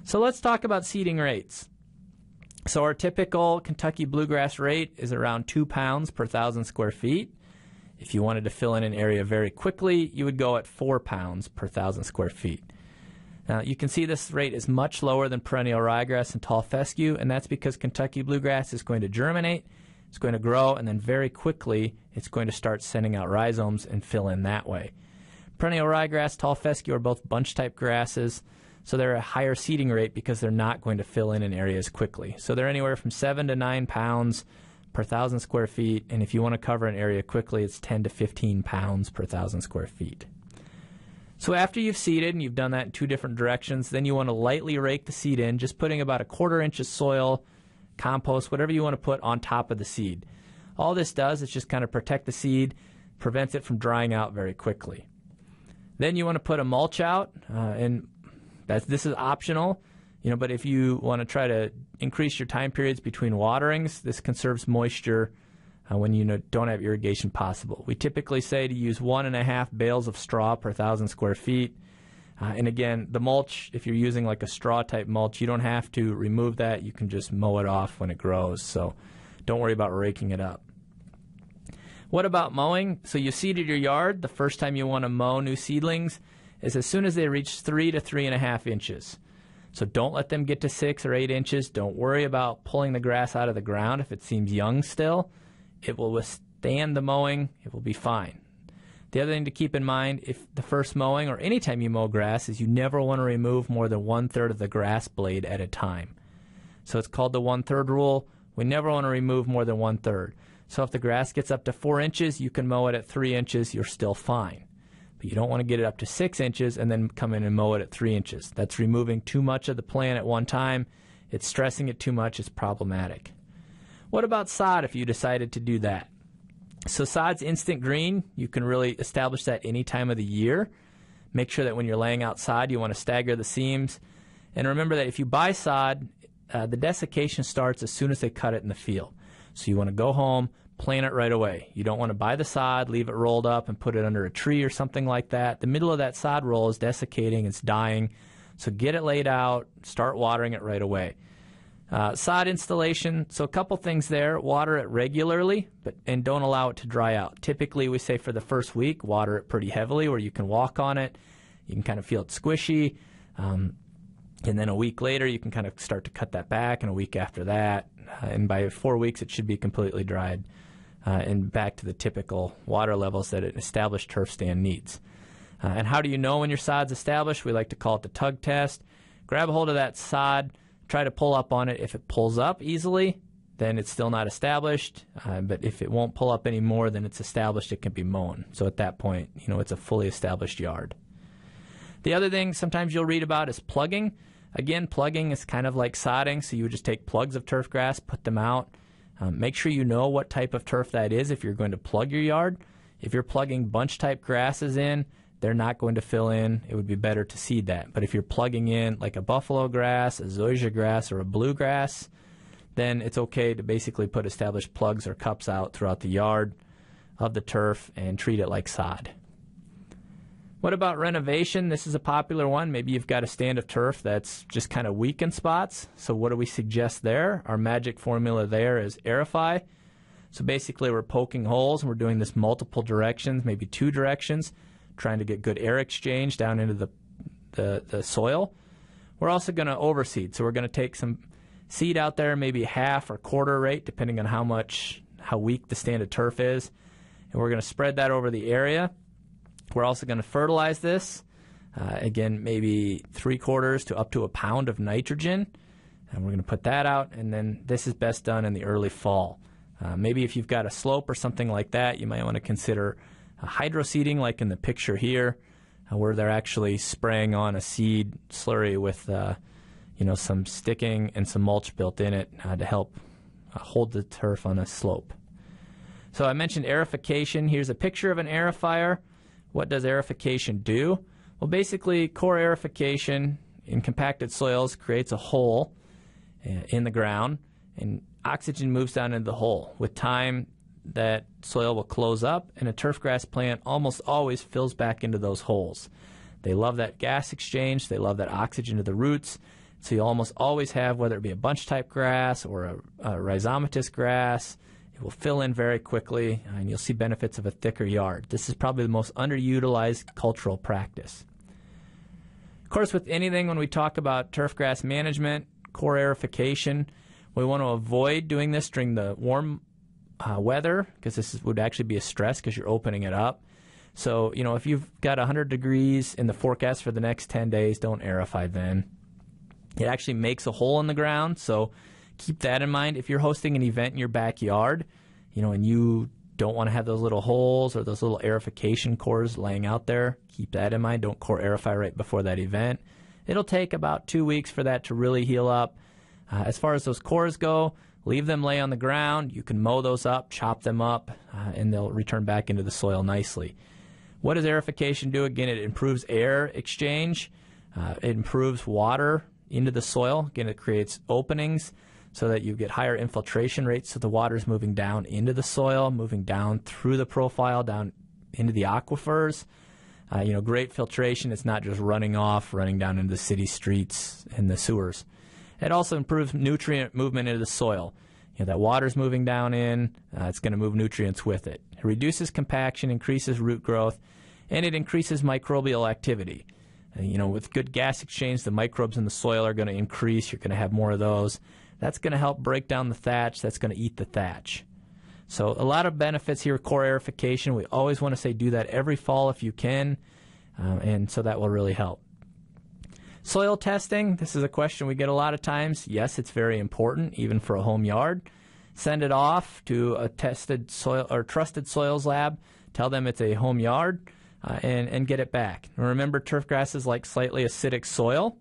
So let's talk about seeding rates. So our typical Kentucky bluegrass rate is around 2 pounds per 1,000 square feet. If you wanted to fill in an area very quickly, you would go at 4 pounds per 1,000 square feet. Now, you can see this rate is much lower than perennial ryegrass and tall fescue, and that's because Kentucky bluegrass is going to germinate, it's going to grow, and then very quickly it's going to start sending out rhizomes and fill in that way. Perennial ryegrass, tall fescue are both bunch-type grasses, so they're a higher seeding rate because they're not going to fill in areas quickly. So they're anywhere from 7 to 9 pounds per 1,000 square feet, and if you want to cover an area quickly, it's 10 to 15 pounds per 1,000 square feet. So after you've seeded, and you've done that in 2 different directions, then you want to lightly rake the seed in, just putting about 1/4 inch of soil, compost, whatever you want to put on top of the seed. All this does is just kind of protect the seed, prevents it from drying out very quickly. Then you want to put a mulch out, and this is optional, but if you want to try to increase your time periods between waterings, this conserves moisture when you don't have irrigation possible. We typically say to use 1.5 bales of straw per 1,000 square feet. And again, the mulch, if you're using like a straw type mulch, you don't have to remove that. You can just mow it off when it grows. So don't worry about raking it up. What about mowing? So you seeded your yard. The first time you want to mow new seedlings is as soon as they reach 3 to 3.5 inches. So don't let them get to 6 or 8 inches. Don't worry about pulling the grass out of the ground if it seems young still. It will withstand the mowing. It will be fine. The other thing to keep in mind, if the first mowing or any time you mow grass, is you never want to remove more than 1/3 of the grass blade at a time. So it's called the 1/3 rule. We never want to remove more than 1/3. So if the grass gets up to 4 inches, you can mow it at 3 inches. You're still fine. But you don't want to get it up to 6 inches and then come in and mow it at 3 inches. That's removing too much of the plant at one time. It's stressing it too much. It's problematic. What about sod if you decided to do that? So sod's instant green. You can really establish that any time of the year. Make sure that when you're laying out sod, you want to stagger the seams. And remember that if you buy sod, the desiccation starts as soon as they cut it in the field. So you want to go home, plant it right away. You don't want to buy the sod, leave it rolled up, and put it under a tree or something like that. The middle of that sod roll is desiccating, it's dying. So get it laid out, start watering it right away. Sod installation, so a couple things there. Water it regularly, and don't allow it to dry out. Typically, we say for the first week, water it pretty heavily where you can walk on it. You can kind of feel it squishy. And then a week later, you can kind of start to cut that back, and a week after that. And by 4 weeks, it should be completely dried and back to the typical water levels that an established turf stand needs. And how do you know when your sod's established? We like to call it the tug test. Grab a hold of that sod. Try to pull up on it. If it pulls up easily, then it's still not established. But if it won't pull up anymore, then it's established. It can be mown. So at that point, it's a fully established yard. The other thing sometimes you'll read about is plugging. Again, plugging is kind of like sodding. So you would just take plugs of turf grass, put them out. Make sure you know what type of turf that is if you're going to plug your yard. If you're plugging bunch-type grasses in, they're not going to fill in. It would be better to seed that. But if you're plugging in like a buffalo grass, a zoysia grass, or a bluegrass, then it's okay to basically put established plugs or cups out throughout the yard of the turf and treat it like sod. What about renovation? This is a popular one. Maybe you've got a stand of turf that's just kind of weak in spots. So what do we suggest there? Our magic formula there is aerify. So basically we're poking holes and we're doing this multiple directions, maybe 2 directions, trying to get good air exchange down into the soil. We're also going to overseed. So we're going to take some seed out there, maybe half or quarter rate, depending on how weak the stand of turf is. And we're going to spread that over the area. We're also going to fertilize this. Again, maybe 3/4 to up to a pound of nitrogen. And we're going to put that out. And then this is best done in the early fall. Maybe if you've got a slope or something like that, you might want to consider hydroseeding, like in the picture here, where they're actually spraying on a seed slurry with some sticking and some mulch built in it to help hold the turf on a slope. So I mentioned aerification. Here's a picture of an aerifier. What does aerification do? Well, basically, core aerification in compacted soils creates a hole in the ground, and oxygen moves down into the hole. With time, that soil will close up, and a turfgrass plant almost always fills back into those holes. They love that gas exchange. They love that oxygen to the roots. So you'll almost always have, whether it be a bunch-type grass or a rhizomatous grass, it will fill in very quickly, and you'll see benefits of a thicker yard. This is probably the most underutilized cultural practice. Of course, with anything, when we talk about turfgrass management, core aerification, we want to avoid doing this during the warm weather, because this would actually be a stress because you're opening it up. So, if you've got 100 degrees in the forecast for the next 10 days, don't aerify then. It actually makes a hole in the ground, so keep that in mind. If you're hosting an event in your backyard, and you don't want to have those little holes or those little aerification cores laying out there, keep that in mind. Don't core aerify right before that event. It'll take about 2 weeks for that to really heal up. As far as those cores go, leave them lay on the ground. You can mow those up, chop them up, and they'll return back into the soil nicely. What does aerification do? Again, it improves air exchange. It improves water into the soil. Again, it creates openings so that you get higher infiltration rates, so the water's moving down into the soil, moving down through the profile, down into the aquifers. Great filtration. It's not just running down into the city streets and the sewers. It also improves nutrient movement into the soil. That water's moving down in, it's going to move nutrients with it. It reduces compaction, increases root growth, and it increases microbial activity. With good gas exchange, the microbes in the soil are going to increase. You're going to have more of those. That's going to help break down the thatch. That's going to eat the thatch. So a lot of benefits here with core aerification. We always want to say do that every fall if you can, and so that will really help. Soil testing, this is a question we get a lot of times. Yes, it's very important, even for a home yard. Send it off to a tested soil or trusted soils lab. Tell them it's a home yard, and get it back. And remember, turfgrass like slightly acidic soil,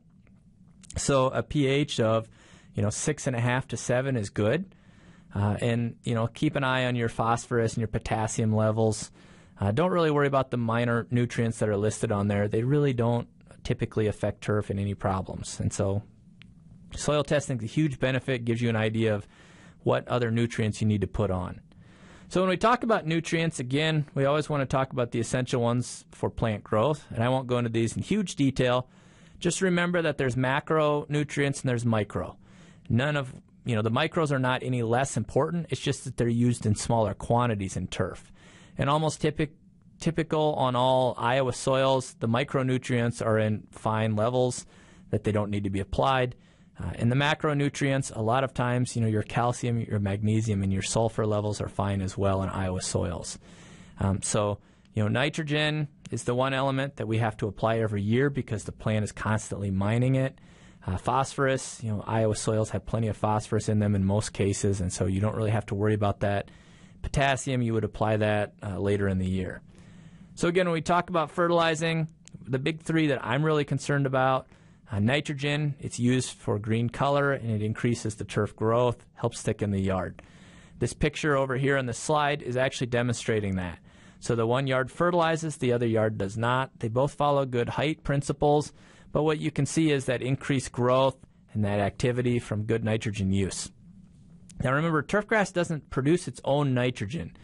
so a pH of 6.5 to 7 is good. And keep an eye on your phosphorus and your potassium levels. Don't really worry about the minor nutrients that are listed on there. They really don't typically affect turf in any problems. And so soil testing is a huge benefit, gives you an idea of what other nutrients you need to put on. So when we talk about nutrients, again, we always want to talk about the essential ones for plant growth, and I won't go into these in huge detail. Just remember that there's macronutrients and there's micro. None of, the micros are not any less important. It's just that they're used in smaller quantities in turf. And almost typical on all Iowa soils, the micronutrients are in fine levels that they don't need to be applied. And the macronutrients, a lot of times, your calcium, your magnesium, and your sulfur levels are fine as well in Iowa soils. So nitrogen is the one element that we have to apply every year because the plant is constantly mining it. Phosphorus, Iowa soils have plenty of phosphorus in them in most cases, and so you don't really have to worry about that. Potassium, you would apply that later in the year. So again, when we talk about fertilizing, the big three that I'm really concerned about, nitrogen, it's used for green color, and it increases the turf growth, helps thicken the yard. This picture over here on the slide is actually demonstrating that. So the one yard fertilizes, the other yard does not. They both follow good height principles, but what you can see is that increased growth and that activity from good nitrogen use. Now remember, turfgrass doesn't produce its own nitrogen,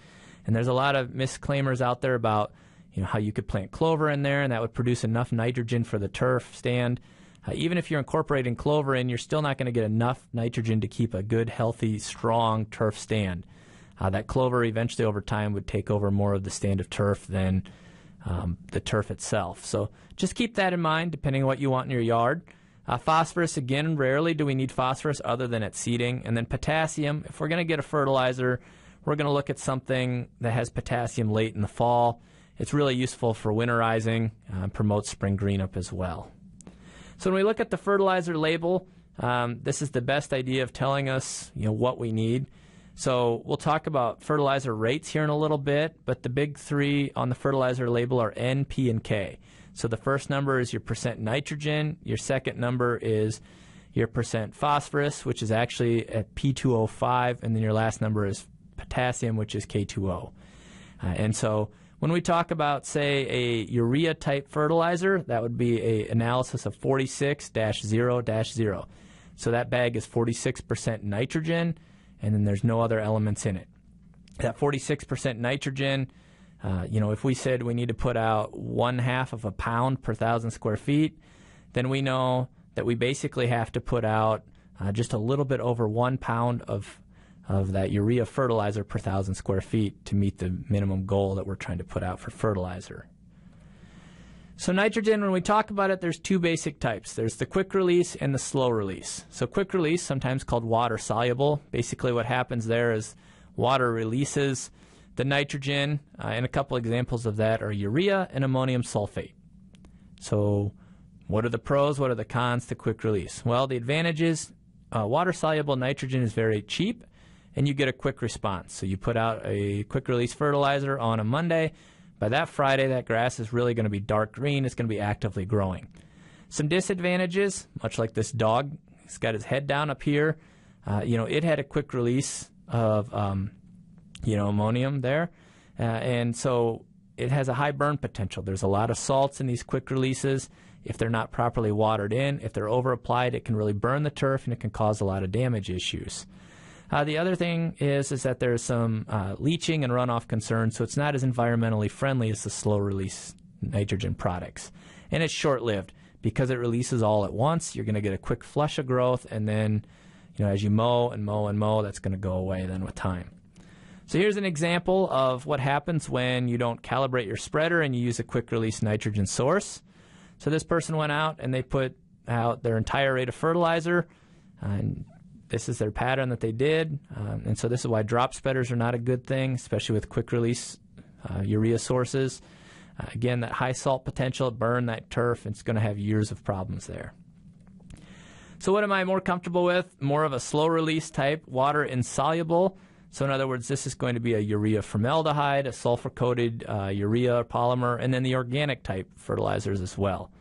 and there's a lot of misclaimers out there about how you could plant clover in there, and that would produce enough nitrogen for the turf stand. Even if you're incorporating clover in, you're still not going to get enough nitrogen to keep a good, healthy, strong turf stand. That clover eventually over time would take over more of the stand of turf than the turf itself. So just keep that in mind depending on what you want in your yard. Phosphorus, again, rarely do we need phosphorus other than at seeding. And then potassium, if we're going to get a fertilizer, we're going to look at something that has potassium late in the fall. It's really useful for winterizing, promotes spring green up as well. So when we look at the fertilizer label, this is the best idea of telling us what we need. So we'll talk about fertilizer rates here in a little bit, but the big three on the fertilizer label are N, P, and K. So the first number is your percent nitrogen, your second number is your percent phosphorus, which is actually at P2O5, and then your last number is potassium, which is K2O. And so when we talk about, say, a urea-type fertilizer, that would be an analysis of 46-0-0. So that bag is 46% nitrogen, and then there's no other elements in it. That 46% nitrogen, if we said we need to put out 1/2 of a pound per 1,000 square feet, then we know that we basically have to put out just a little bit over 1 pound of that urea fertilizer per 1,000 square feet to meet the minimum goal that we're trying to put out for fertilizer. So nitrogen, when we talk about it, there's two basic types. There's the quick release and the slow release. So quick release, sometimes called water soluble. Basically what happens there is water releases the nitrogen, and a couple examples of that are urea and ammonium sulfate. So what are the pros, what are the cons to quick release? Well, the advantage is water soluble nitrogen is very cheap, and you get a quick response. So you put out a quick release fertilizer on a Monday. By that Friday, that grass is really going to be dark green. It's going to be actively growing. Some disadvantages, much like this dog. He's got his head down up here. It had a quick release of, ammonium there. And so it has a high burn potential. There's a lot of salts in these quick releases. If they're not properly watered in, if they're over-applied, it can really burn the turf, and it can cause a lot of damage issues. The other thing is that there's some leaching and runoff concerns, so it's not as environmentally friendly as the slow-release nitrogen products. And it's short-lived. Because it releases all at once, you're going to get a quick flush of growth, and then as you mow and mow and mow, that's going to go away then with time. So here's an example of what happens when you don't calibrate your spreader and you use a quick-release nitrogen source. So this person went out and they put out their entire rate of fertilizer, and this is their pattern that they did, and so this is why drop spreaders are not a good thing, especially with quick-release urea sources. Again, that high salt potential, burn that turf, and it's going to have years of problems there. So what am I more comfortable with? More of a slow-release type, water-insoluble. So in other words, this is going to be a urea formaldehyde, a sulfur-coated urea polymer, and then the organic type fertilizers as well.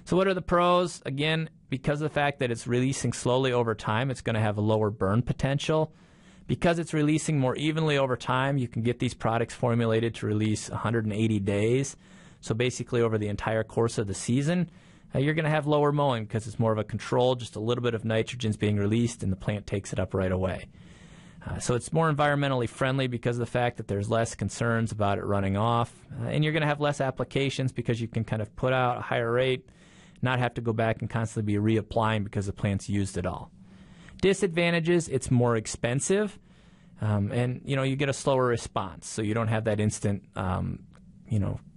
So what are the pros? Again, because of the fact that it's releasing slowly over time, it's going to have a lower burn potential. Because it's releasing more evenly over time, you can get these products formulated to release 180 days. So basically over the entire course of the season, you're going to have lower mowing because it's more of a control, just a little bit of nitrogen is being released and the plant takes it up right away. So it's more environmentally friendly because of the fact that there's less concerns about it running off. And you're going to have less applications because you can kind of put out a higher rate, not have to go back and constantly be reapplying because the plant's used it all. Disadvantages, it's more expensive, and you get a slower response, so you don't have that instant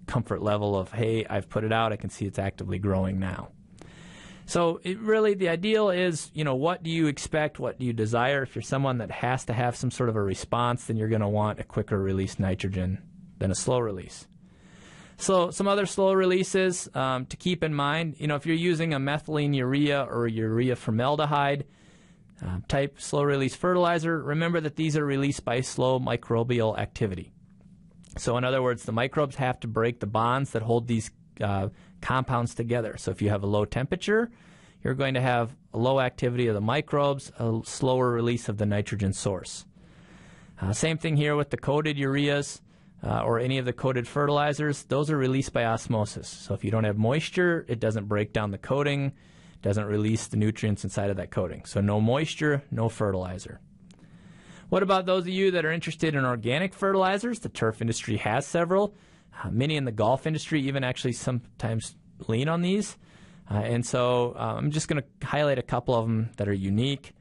comfort level of, hey, I've put it out, I can see it's actively growing now. So the ideal is, what do you expect, what do you desire? If you're someone that has to have some sort of a response, then you're going to want a quicker release nitrogen than a slow release. So some other slow releases to keep in mind, if you're using a methylene urea or urea formaldehyde type slow release fertilizer, remember that these are released by slow microbial activity. So in other words, the microbes have to break the bonds that hold these compounds together. So if you have a low temperature, you're going to have a low activity of the microbes, a slower release of the nitrogen source. Same thing here with the coated ureas or any of the coated fertilizers. Those are released by osmosis. So if you don't have moisture, it doesn't break down the coating, doesn't release the nutrients inside of that coating. So no moisture, no fertilizer. What about those of you that are interested in organic fertilizers? The turf industry has several. Many in the golf industry even actually sometimes lean on these. And so I'm just going to highlight a couple of them that are unique.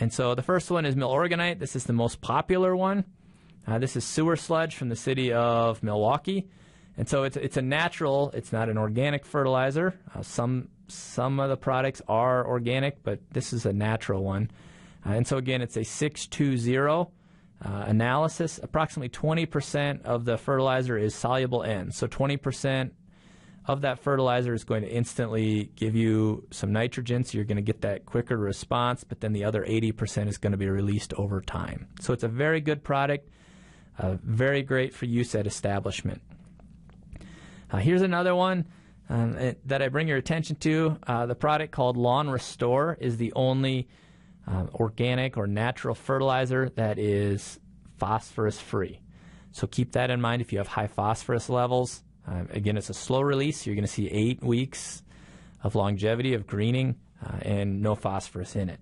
And so the first one is Milorganite. This is the most popular one. This is sewer sludge from the city of Milwaukee. And so it's a natural, it's not an organic fertilizer. Some of the products are organic, but this is a natural one. And so again, it's a 620 analysis. Approximately 20% of the fertilizer is soluble N. So 20% of that fertilizer is going to instantly give you some nitrogen, so you're going to get that quicker response, but then the other 80% is going to be released over time. So it's a very good product, very great for use at establishment. Here's another one that I bring your attention to. The product called Lawn Restore is the only organic or natural fertilizer that is phosphorus free. So keep that in mind if you have high phosphorus levels. Again, it's a slow release. You're going to see 8 weeks of longevity of greening and no phosphorus in it.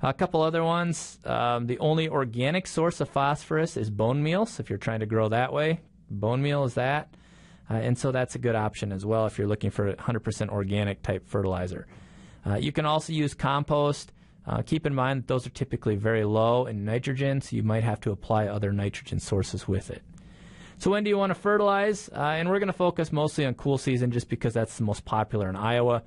A couple other ones. The only organic source of phosphorus is bone meal. So if you're trying to grow that way, bone meal is that. And so that's a good option as well if you're looking for a 100% organic type fertilizer. You can also use compost. Keep in mind that those are typically very low in nitrogen, so you might have to apply other nitrogen sources with it. So when do you want to fertilize? And we're going to focus mostly on cool season just because that's the most popular in Iowa.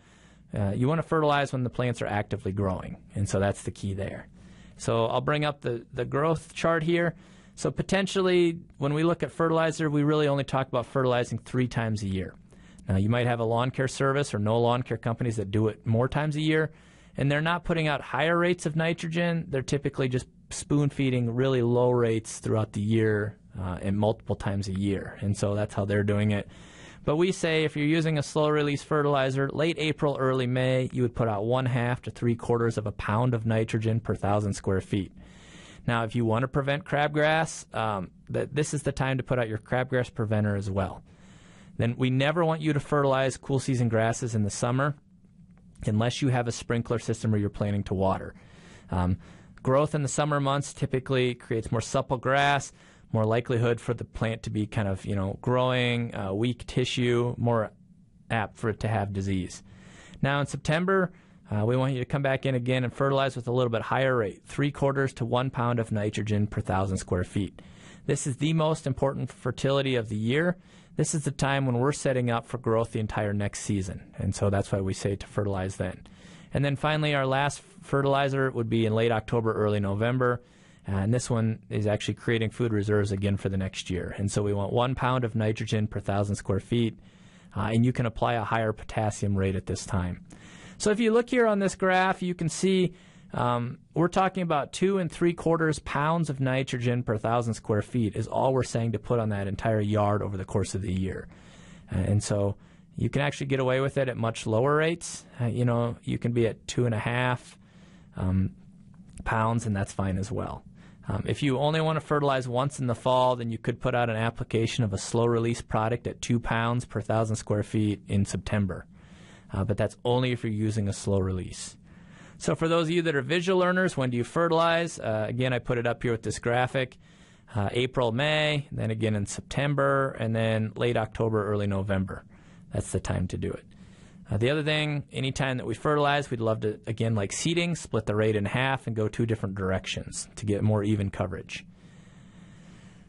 You want to fertilize when the plants are actively growing, and so that's the key there. So I'll bring up the growth chart here. So potentially when we look at fertilizer, we really only talk about fertilizing 3 times a year. Now you might have a lawn care service or no lawn care companies that do it more times a year, and they're not putting out higher rates of nitrogen. They're typically just spoon feeding really low rates throughout the year and multiple times a year. And so that's how they're doing it. But we say if you're using a slow release fertilizer, late April, early May, you would put out 1/2 to 3/4 of a pound of nitrogen per 1,000 square feet. Now, if you want to prevent crabgrass, this is the time to put out your crabgrass preventer as well. Then we never want you to fertilize cool season grasses in the summer unless you have a sprinkler system or you're planning to water. Growth in the summer months typically creates more supple grass, more likelihood for the plant to be kind of, growing, weak tissue, more apt for it to have disease. Now in September, we want you to come back in again and fertilize with a little bit higher rate, 3/4 to 1 pound of nitrogen per 1,000 square feet. This is the most important fertility of the year. This is the time when we're setting up for growth the entire next season, and so that's why we say to fertilize then. And then finally, our last fertilizer would be in late October, early November. And this one is actually creating food reserves again for the next year. And so we want 1 pound of nitrogen per 1,000 square feet, and you can apply a higher potassium rate at this time. So if you look here on this graph, you can see we're talking about 2 3/4 pounds of nitrogen per 1,000 square feet is all we're saying to put on that entire yard over the course of the year. And so you can actually get away with it at much lower rates. You can be at 2.5 pounds, and that's fine as well. If you only want to fertilize once in the fall, then you could put out an application of a slow-release product at 2 pounds per 1,000 square feet in September. But that's only if you're using a slow release. So for those of you that are visual learners, when do you fertilize? Again, I put it up here with this graphic. April, May, then again in September, and then late October, early November. That's the time to do it. The other thing, anytime that we fertilize, we'd love to, again, like seeding, split the rate in half and go 2 different directions to get more even coverage.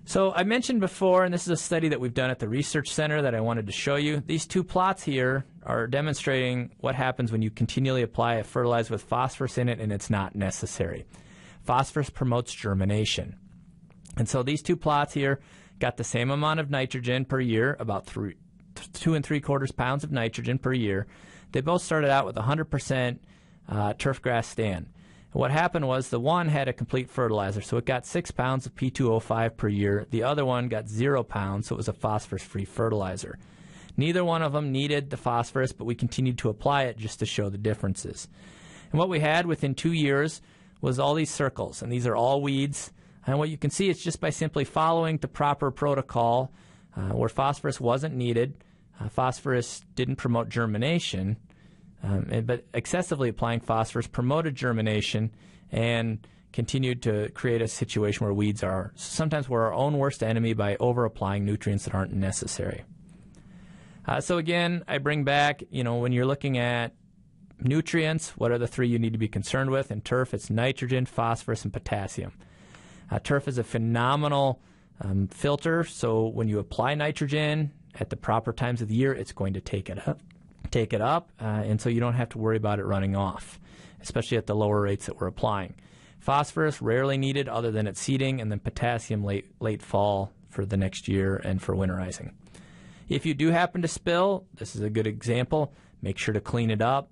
So I mentioned before, and this is a study that we've done at the Research Center that I wanted to show you. These 2 plots here are demonstrating what happens when you continually apply a fertilizer with phosphorus in it and it's not necessary. Phosphorus promotes germination. And so these 2 plots here got the same amount of nitrogen per year, about 2 3/4 pounds of nitrogen per year. They both started out with 100% turfgrass stand. And what happened was the one had a complete fertilizer, so it got 6 pounds of P2O5 per year. The other one got 0 pounds, so it was a phosphorus-free fertilizer. Neither one of them needed the phosphorus, but we continued to apply it just to show the differences. And what we had within 2 years was all these circles, and these are all weeds. And what you can see is just by simply following the proper protocol, where phosphorus wasn't needed, phosphorus didn't promote germination, but excessively applying phosphorus promoted germination and continue to create a situation where weeds are sometimes we're our own worst enemy by over-applying nutrients that aren't necessary. So again, I bring back, when you're looking at nutrients, what are the three you need to be concerned with? In turf, it's nitrogen, phosphorus, and potassium. Turf is a phenomenal filter, so when you apply nitrogen at the proper times of the year, it's going to take it up, and so you don't have to worry about it running off, especially at the lower rates that we're applying. Phosphorus, rarely needed other than at seeding, and then potassium late fall for the next year and for winterizing. If you do happen to spill, this is a good example, make sure to clean it up.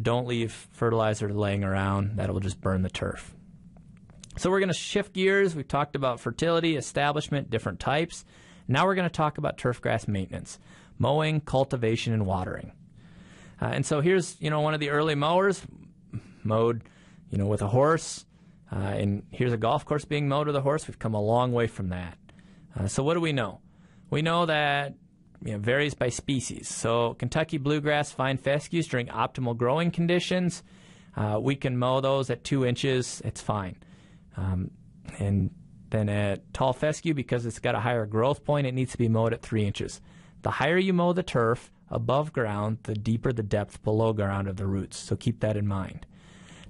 Don't leave fertilizer laying around. That will just burn the turf. So we're going to shift gears. We've talked about fertility, establishment, different types. Now we're going to talk about turfgrass maintenance, mowing, cultivation, and watering. And so here's, one of the early mowers mowed, with a horse. And here's a golf course being mowed with a horse. We've come a long way from that. So what do we know? We know that varies by species. So Kentucky bluegrass, fine fescues during optimal growing conditions, we can mow those at 2 inches. It's fine. And then at tall fescue, because it's got a higher growth point, it needs to be mowed at 3 inches. The higher you mow the turf above ground, the deeper the depth below ground of the roots. So keep that in mind.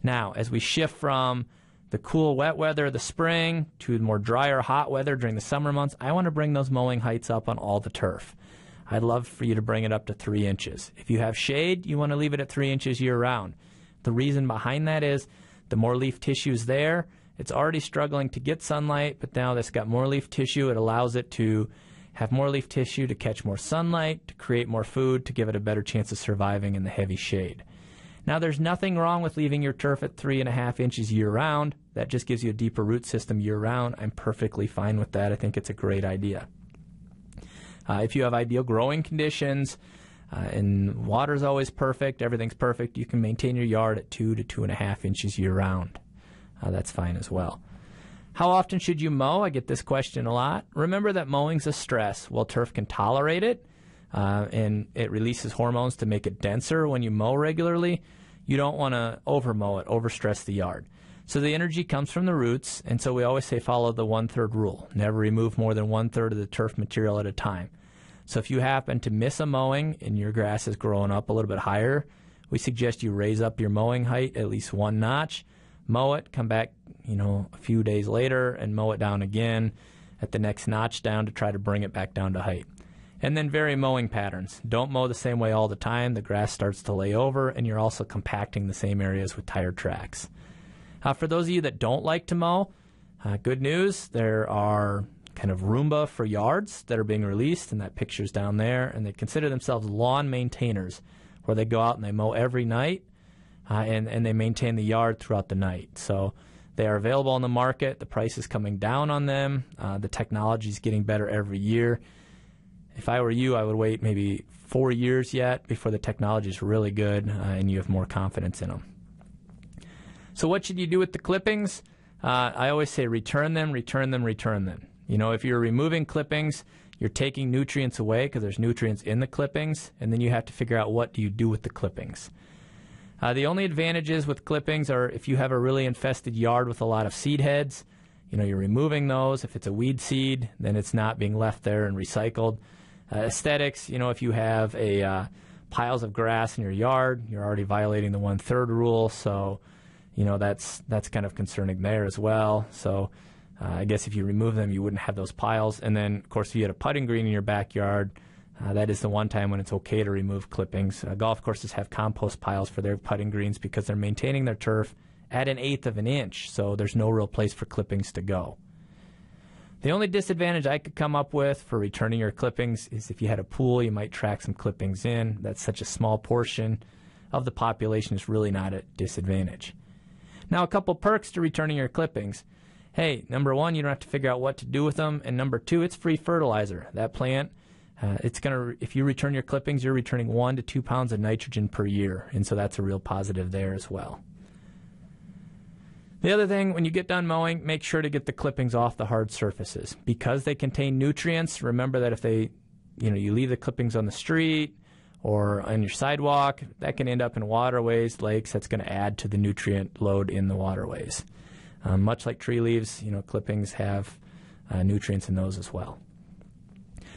Now, as we shift from the cool, wet weather of the spring to the more drier, hot weather during the summer months, I want to bring those mowing heights up on all the turf. I'd love for you to bring it up to 3 inches. If you have shade, you want to leave it at 3 inches year-round. The reason behind that is the more leaf tissue is there, it's already struggling to get sunlight, but now that's got more leaf tissue. It allows it to have more leaf tissue to catch more sunlight, to create more food, to give it a better chance of surviving in the heavy shade. Now, there's nothing wrong with leaving your turf at 3.5 inches year-round. That just gives you a deeper root system year-round. I'm perfectly fine with that. I think it's a great idea. If you have ideal growing conditions and water's always perfect, everything's perfect, you can maintain your yard at 2 to 2.5 inches year-round. That's fine as well. How often should you mow? I get this question a lot. Remember that mowing's a stress. While turf can tolerate it, and it releases hormones to make it denser when you mow regularly, you don't want to over-mow it, overstress the yard. So the energy comes from the roots, and so we always say follow the 1/3 rule. Never remove more than 1/3 of the turf material at a time. So if you happen to miss a mowing and your grass is growing up a little bit higher, we suggest you raise up your mowing height at least 1 notch, mow it, come back, a few days later and mow it down again at the next notch down to try to bring it back down to height. And then vary mowing patterns. Don't mow the same way all the time. The grass starts to lay over, and you're also compacting the same areas with tire tracks. For those of you that don't like to mow, good news, there are kind of Roomba for yards that are being released, and that picture's down there, and they consider themselves lawn maintainers, where they go out and they mow every night, and they maintain the yard throughout the night. So they are available on the market. The price is coming down on them. The technology is getting better every year. If I were you, I would wait maybe 4 years yet before the technology is really good and you have more confidence in them. So what should you do with the clippings? I always say return them, return them, return them. If you're removing clippings, you're taking nutrients away because there's nutrients in the clippings, and then you have to figure out what do you do with the clippings. The only advantages with clippings are if you have a really infested yard with a lot of seed heads, you're removing those. If it's a weed seed, then it's not being left there and recycled. Aesthetics, if you have piles of grass in your yard, you're already violating the 1/3 rule, so that's kind of concerning there as well. So I guess if you remove them, you wouldn't have those piles. And then, of course, if you had a putting green in your backyard, that is the one time when it's okay to remove clippings. Golf courses have compost piles for their putting greens because they're maintaining their turf at 1/8 of an inch, so there's no real place for clippings to go. The only disadvantage I could come up with for returning your clippings is if you had a pool, you might track some clippings in. That's such a small portion of the population, it's really not a disadvantage. Now, a couple perks to returning your clippings. Hey, number one, you don't have to figure out what to do with them, and number two, it's free fertilizer. That plant, if you return your clippings, you're returning 1 to 2 pounds of nitrogen per year, and so that's a real positive there as well. The other thing, when you get done mowing, make sure to get the clippings off the hard surfaces. Because they contain nutrients, remember that if you leave the clippings on the street or on your sidewalk, that can end up in waterways, lakes. That's going to add to the nutrient load in the waterways. Much like tree leaves, clippings have nutrients in those as well.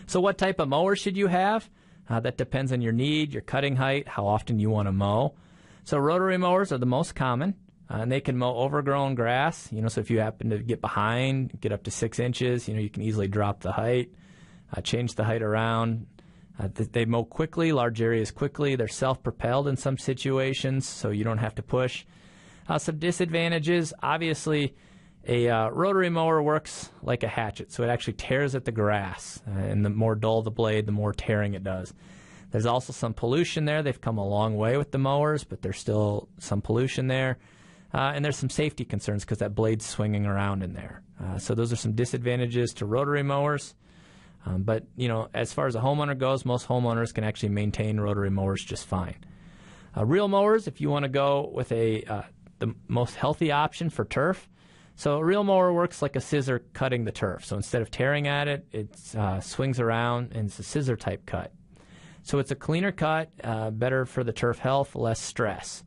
So what type of mower should you have? That depends on your need, your cutting height, how often you want to mow. So rotary mowers are the most common, and they can mow overgrown grass. So if you happen to get behind, get up to 6 inches, you can easily drop the height, change the height around. They mow quickly, large areas quickly. They're self-propelled in some situations, so you don't have to push. Some disadvantages, obviously, a rotary mower works like a hatchet, so it actually tears at the grass, and the more dull the blade, the more tearing it does. There's also some pollution there. They've come a long way with the mowers, but there's still some pollution there. And there's some safety concerns because that blade's swinging around in there. So those are some disadvantages to rotary mowers. But, as far as a homeowner goes, most homeowners can actually maintain rotary mowers just fine. Reel mowers, if you want to go with the most healthy option for turf. So a reel mower works like a scissor cutting the turf. So instead of tearing at it, it swings around, and it's a scissor type cut. So it's a cleaner cut, better for the turf health, less stress.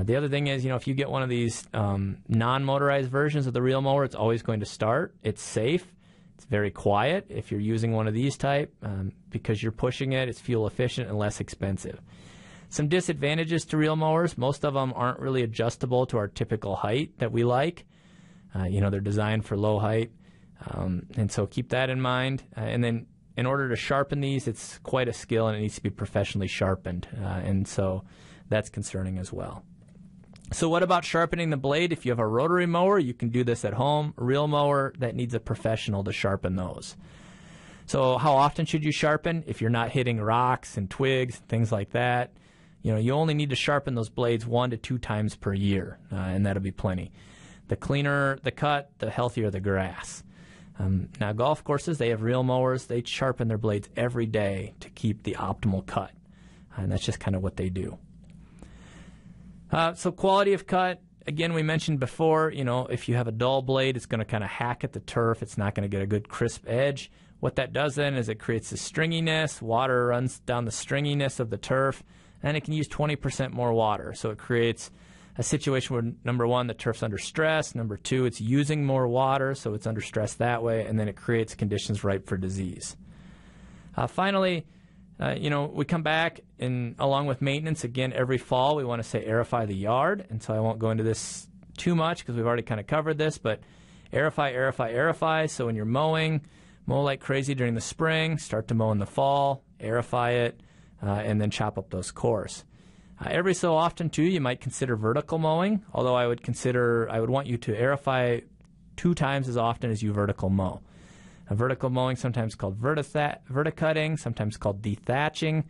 The other thing is, if you get one of these non-motorized versions of the reel mower, it's always going to start. It's safe. It's very quiet if you're using one of these type. Because you're pushing it, it's fuel efficient and less expensive. Some disadvantages to reel mowers. Most of them aren't really adjustable to our typical height that we like. They're designed for low height. And so keep that in mind. And then in order to sharpen these, it's quite a skill, and it needs to be professionally sharpened. And so that's concerning as well. So what about sharpening the blade? If you have a rotary mower, you can do this at home. A reel mower, that needs a professional to sharpen those. So how often should you sharpen? If you're not hitting rocks and twigs, things like that, you only need to sharpen those blades 1 to 2 times per year, and that'll be plenty. The cleaner the cut, the healthier the grass. Now, golf courses, they have reel mowers. They sharpen their blades every day to keep the optimal cut, and that's just kind of what they do. So quality of cut, again, we mentioned before, if you have a dull blade, it's going to kind of hack at the turf. It's not going to get a good crisp edge. What that does then is it creates this stringiness. Water runs down the stringiness of the turf, and it can use 20% more water. So it creates a situation where, number one, the turf's under stress. Number two, it's using more water, so it's under stress that way, and then it creates conditions ripe for disease. Finally, we come back, and along with maintenance, again, every fall we want to say aerify the yard, and so I won't go into this too much because we've already kind of covered this, but aerify, aerify, aerify. So when you're mowing, mow like crazy during the spring, start to mow in the fall, aerify it, and then chop up those cores. Every so often, too, you might consider vertical mowing, although I would want you to aerify 2 times as often as you vertical mow. Vertical mowing, sometimes called verticutting, sometimes called dethatching.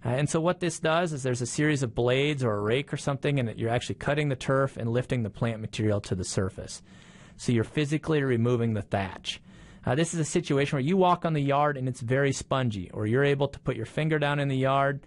And so what this does is there's a series of blades or a rake or something, and you're actually cutting the turf and lifting the plant material to the surface. So you're physically removing the thatch. This is a situation where you walk on the yard and it's very spongy, or you're able to put your finger down in the yard,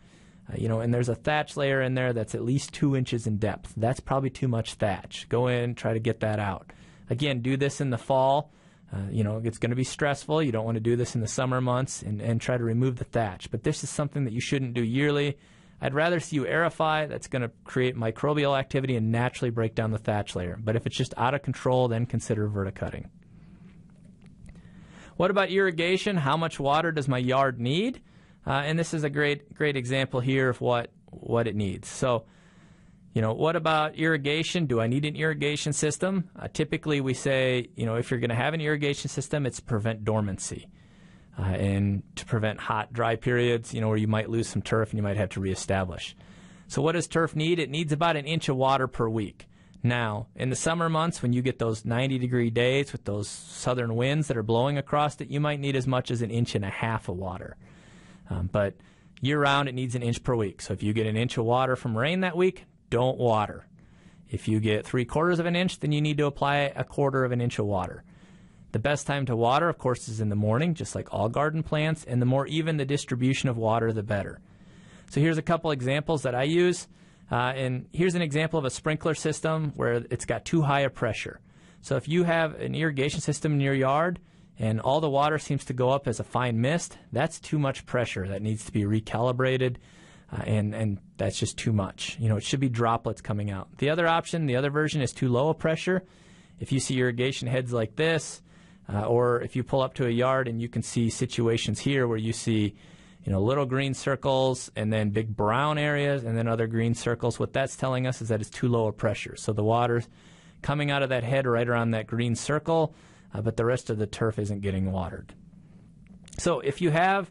and there's a thatch layer in there that's at least 2 inches in depth. That's probably too much thatch. Go in, try to get that out. Again, do this in the fall. It's going to be stressful. You don't want to do this in the summer months, and try to remove the thatch. But this is something that you shouldn't do yearly. I'd rather see you aerify. That's going to create microbial activity and naturally break down the thatch layer. But if it's just out of control, then consider verticutting. What about irrigation? How much water does my yard need? And this is a great example here of what it needs. So, what about irrigation? Do I need an irrigation system? Typically, we say, if you're going to have an irrigation system, it's to prevent dormancy and to prevent hot, dry periods, where you might lose some turf and you might have to reestablish. So what does turf need? It needs about 1 inch of water per week. Now, in the summer months, when you get those 90-degree days with those southern winds that are blowing across it, you might need as much as 1.5 inches of water. But year-round, it needs 1 inch per week. So if you get 1 inch of water from rain that week, don't water. If you get 3/4 of an inch, then you need to apply 1/4 of an inch of water. The best time to water, of course, is in the morning, just like all garden plants, and the more even the distribution of water, the better. So here's a couple examples that I use. And here's an example of a sprinkler system where it's got too high a pressure. So if you have an irrigation system in your yard and all the water seems to go up as a fine mist, that's too much pressure. That needs to be recalibrated, and that's just too much. It should be droplets coming out. The other option, the other version, is too low a pressure, if you see irrigation heads like this, or if you pull up to a yard and you can see situations here where you see, little green circles and then big brown areas and then other green circles, what that's telling us is that it's too low a pressure. So the water's coming out of that head right around that green circle, but the rest of the turf isn't getting watered. So if you have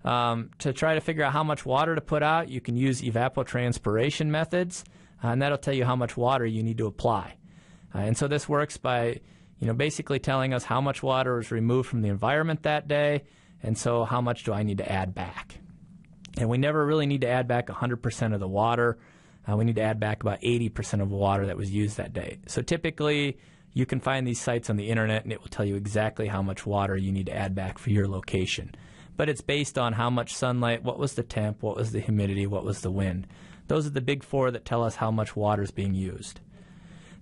to try to figure out how much water to put out, you can use evapotranspiration methods, and that'll tell you how much water you need to apply. And so this works by basically telling us how much water was removed from the environment that day, and so how much do I need to add back. And we never really need to add back 100% of the water. We need to add back about 80% of the water that was used that day. So typically, you can find these sites on the internet, and it will tell you exactly how much water you need to add back for your location. But it's based on how much sunlight, what was the temp, what was the humidity, what was the wind. Those are the big four that tell us how much water is being used.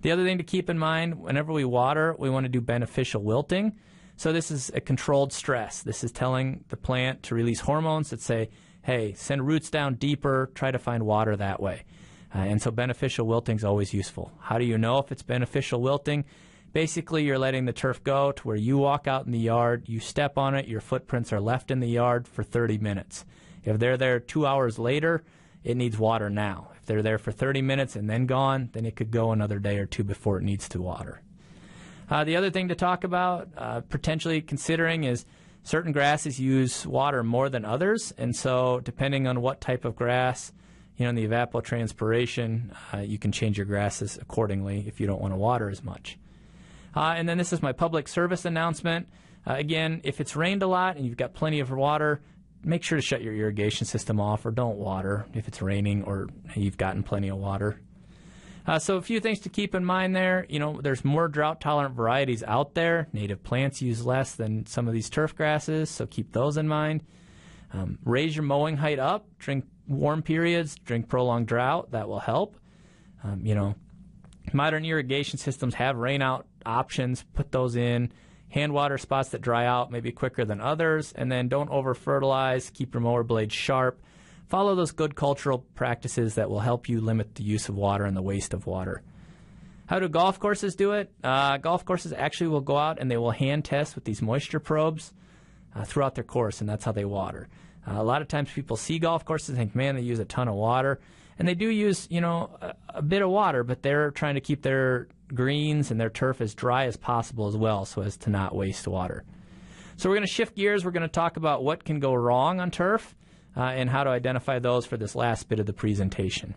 The other thing to keep in mind, whenever we water, we want to do beneficial wilting. So this is a controlled stress. This is telling the plant to release hormones that say, hey, send roots down deeper, try to find water that way. And so beneficial wilting is always useful. How do you know if it's beneficial wilting? Basically, you're letting the turf go to where you walk out in the yard, you step on it, your footprints are left in the yard for 30 minutes. If they're there 2 hours later, it needs water now. If they're there for 30 minutes and then gone, then it could go another day or two before it needs to water. The other thing to talk about, potentially considering, is certain grasses use water more than others, and so depending on what type of grass, in the evapotranspiration, you can change your grasses accordingly if you don't want to water as much. And then this is my public service announcement. Again, if it's rained a lot and you've got plenty of water, make sure to shut your irrigation system off or don't water if it's raining or you've gotten plenty of water. So a few things to keep in mind there. There's more drought-tolerant varieties out there. Native plants use less than some of these turf grasses, so keep those in mind. Raise your mowing height up. Drink warm periods. Drink prolonged drought. That will help. Modern irrigation systems have rain-out options. Put those in. Hand water spots that dry out maybe quicker than others. And then don't over-fertilize. Keep your mower blades sharp. Follow those good cultural practices that will help you limit the use of water and the waste of water. How do golf courses do it? Golf courses actually will go out and they will hand test with these moisture probes throughout their course, and that's how they water. A lot of times people see golf courses and think, man, they use a ton of water. And they do use, a bit of water, but they're trying to keep their greens and their turf as dry as possible as well so as to not waste water. So we're going to shift gears. We're going to talk about what can go wrong on turf and how to identify those for this last bit of the presentation.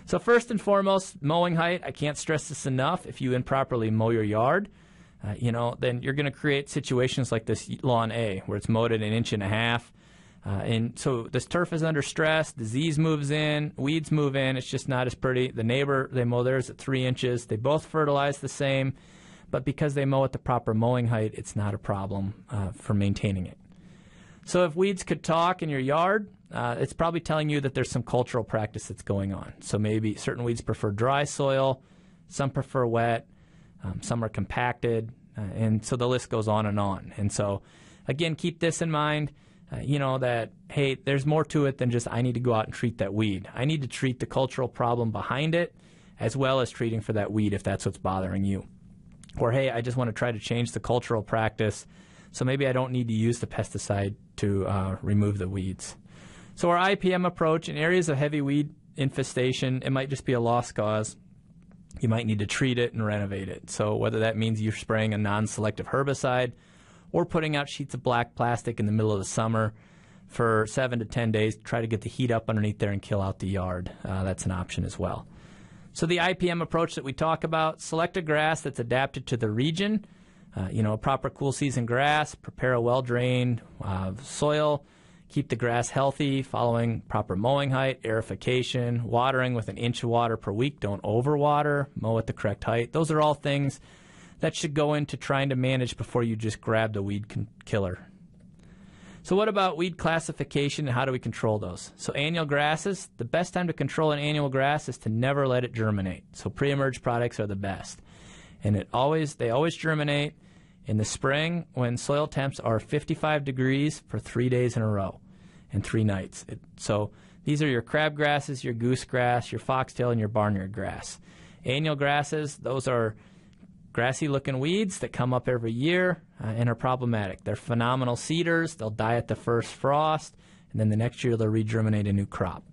So first and foremost, mowing height. I can't stress this enough. If you improperly mow your yard, then you're going to create situations like this lawn A, where it's mowed at 1.5 inches. And so this turf is under stress, disease moves in, weeds move in, it's just not as pretty. The neighbor, they mow theirs at 3 inches. They both fertilize the same, but because they mow at the proper mowing height, it's not a problem for maintaining it. So if weeds could talk in your yard, it's probably telling you that there's some cultural practice that's going on. So maybe certain weeds prefer dry soil, some prefer wet, some are compacted, and so the list goes on and on. And so, again, keep this in mind. That, hey, there's more to it than just I need to go out and treat that weed. I need to treat the cultural problem behind it as well as treating for that weed if that's what's bothering you. Or, hey, I just want to try to change the cultural practice, so maybe I don't need to use the pesticide to remove the weeds. So our IPM approach, in areas of heavy weed infestation, it might just be a lost cause. You might need to treat it and renovate it. So whether that means you're spraying a non-selective herbicide or putting out sheets of black plastic in the middle of the summer for 7 to 10 days to try to get the heat up underneath there and kill out the yard. That's an option as well. So the IPM approach that we talk about, select a grass that's adapted to the region, a proper cool season grass, prepare a well-drained soil, keep the grass healthy, following proper mowing height, aerification, watering with 1 inch of water per week. Don't overwater, mow at the correct height. Those are all things that should go into trying to manage before you just grab the weed killer. So what about weed classification and how do we control those? So annual grasses, the best time to control an annual grass is to never let it germinate. So pre-emerge products are the best. And they always germinate in the spring when soil temps are 55 degrees for 3 days in a row and 3 nights. So these are your crabgrasses, your goosegrass, your foxtail, and your barnyard grass. Annual grasses, those are grassy looking weeds that come up every year and are problematic. They're phenomenal seeders. They'll die at the first frost, and then the next year they'll regerminate a new crop.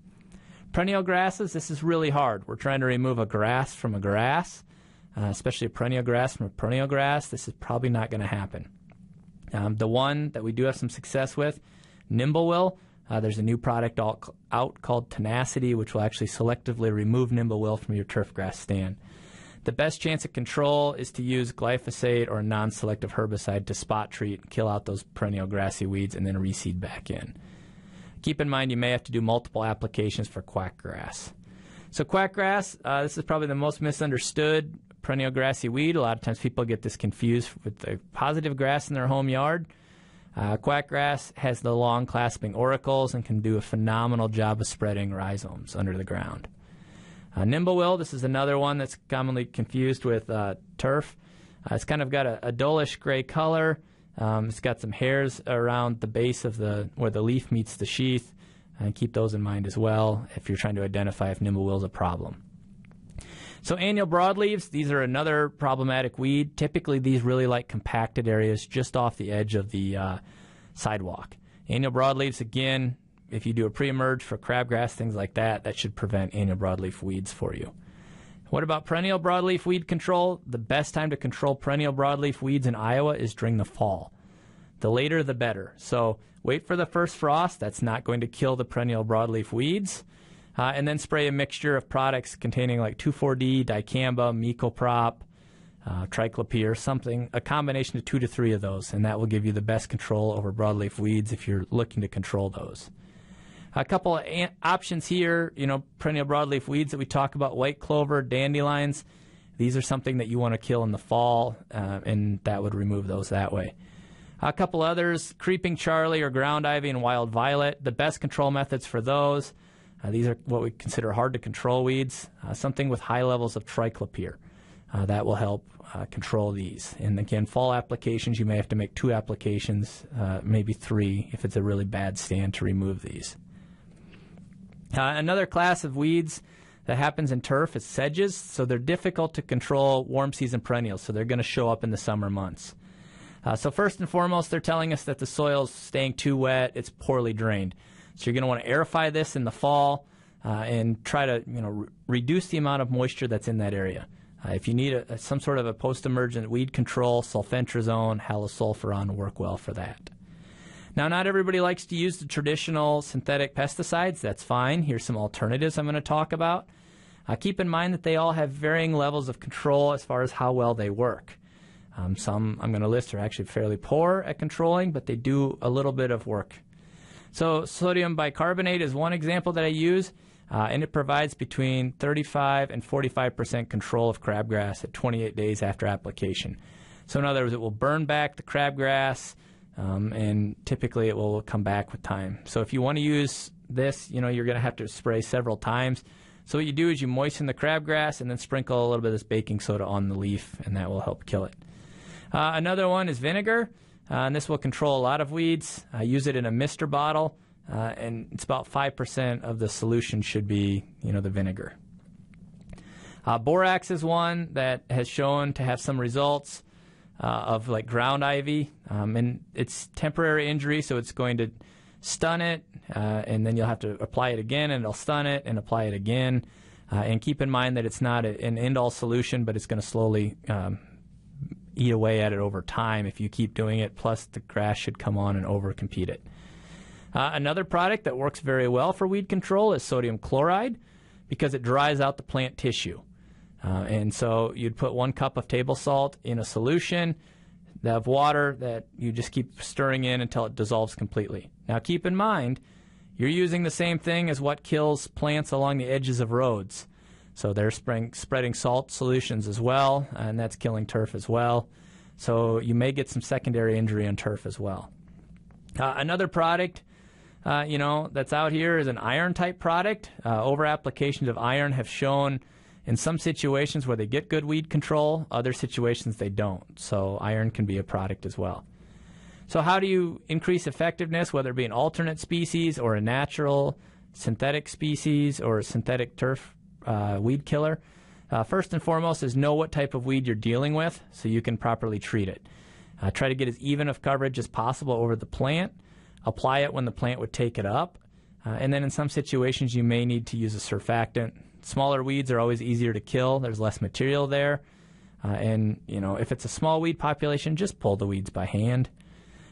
Perennial grasses, this is really hard. We're trying to remove a grass from a grass, especially a perennial grass from a perennial grass. This is probably not going to happen. The one that we do have some success with, Nimblewill, there's a new product out called Tenacity, which will actually selectively remove Nimblewill from your turfgrass stand. The best chance of control is to use glyphosate or a non-selective herbicide to spot treat and kill out those perennial grassy weeds and then reseed back in. Keep in mind you may have to do multiple applications for quackgrass. So quackgrass, this is probably the most misunderstood perennial grassy weed. A lot of times people get this confused with the positive grass in their home yard. Quackgrass has the long clasping auricles and can do a phenomenal job of spreading rhizomes under the ground. Nimblewill, this is another one that's commonly confused with turf. It's kind of got a dullish gray color. It's got some hairs around the base of where the leaf meets the sheath. And keep those in mind as well if you're trying to identify if Nimblewill is a problem. So annual broadleaves, these are another problematic weed. Typically, these really like compacted areas just off the edge of the sidewalk. Annual broadleaves, again, if you do a pre-emerge for crabgrass, things like that, that should prevent annual broadleaf weeds for you. What about perennial broadleaf weed control? The best time to control perennial broadleaf weeds in Iowa is during the fall. The later, the better. So wait for the first frost. That's not going to kill the perennial broadleaf weeds. And then spray a mixture of products containing like 2,4-D, dicamba, mecoprop, triclopyr, something, a combination of 2 to 3 of those, and that will give you the best control over broadleaf weeds if you're looking to control those. A couple of options here, perennial broadleaf weeds that we talk about, white clover, dandelions. These are something that you want to kill in the fall, and that would remove those that way. A couple others, creeping Charlie or ground ivy and wild violet. The best control methods for those, these are what we consider hard to control weeds, something with high levels of triclopyr. That will help control these. And again, fall applications, you may have to make 2 applications, maybe 3 if it's a really bad stand to remove these. Another class of weeds that happens in turf is sedges. So they're difficult to control warm season perennials, so they're going to show up in the summer months. So first and foremost, they're telling us that the soil's staying too wet, it's poorly drained. So you're going to want to aerify this in the fall and try to reduce the amount of moisture that's in that area. If you need some sort of a post-emergent weed control, sulfentrazone, halosulfuron will work well for that. Now, not everybody likes to use the traditional synthetic pesticides. That's fine. Here's some alternatives I'm going to talk about. Keep in mind that they all have varying levels of control as far as how well they work. Some I'm going to list are actually fairly poor at controlling, but they do a little bit of work. So sodium bicarbonate is one example that I use, and it provides between 35 and 45% control of crabgrass at 28 days after application. So in other words, it will burn back the crabgrass, and typically it will come back with time. So if you want to use this, you're going to have to spray several times. So what you do is you moisten the crabgrass and then sprinkle a little bit of this baking soda on the leaf, and that will help kill it. Another one is vinegar, and this will control a lot of weeds. Use it in a mister bottle, and it's about 5% of the solution should be, the vinegar. Borax is one that has shown to have some results of like ground ivy, and it's temporary injury, so it's going to stun it, and then you'll have to apply it again, and it'll stun it and apply it again. And keep in mind that it's not an end-all solution, but it's going to slowly eat away at it over time if you keep doing it, plus the grass should come on and overcompete it. Another product that works very well for weed control is sodium chloride because it dries out the plant tissue. And so you'd put 1 cup of table salt in a solution of water that you just keep stirring in until it dissolves completely. Now keep in mind, you're using the same thing as what kills plants along the edges of roads. So they're spreading salt solutions as well, and that's killing turf as well. So you may get some secondary injury on turf as well. Another product, that's out here is an iron-type product. Over-applications of iron have shown in some situations where they get good weed control, other situations they don't. So iron can be a product as well. So how do you increase effectiveness, whether it be an alternate species or a natural synthetic species or a synthetic turf weed killer? First and foremost is know what type of weed you're dealing with so you can properly treat it. Try to get as even of coverage as possible over the plant. Apply it when the plant would take it up. And then in some situations you may need to use a surfactant. Smaller weeds are always easier to kill. There's less material there. And if it's a small weed population, just pull the weeds by hand.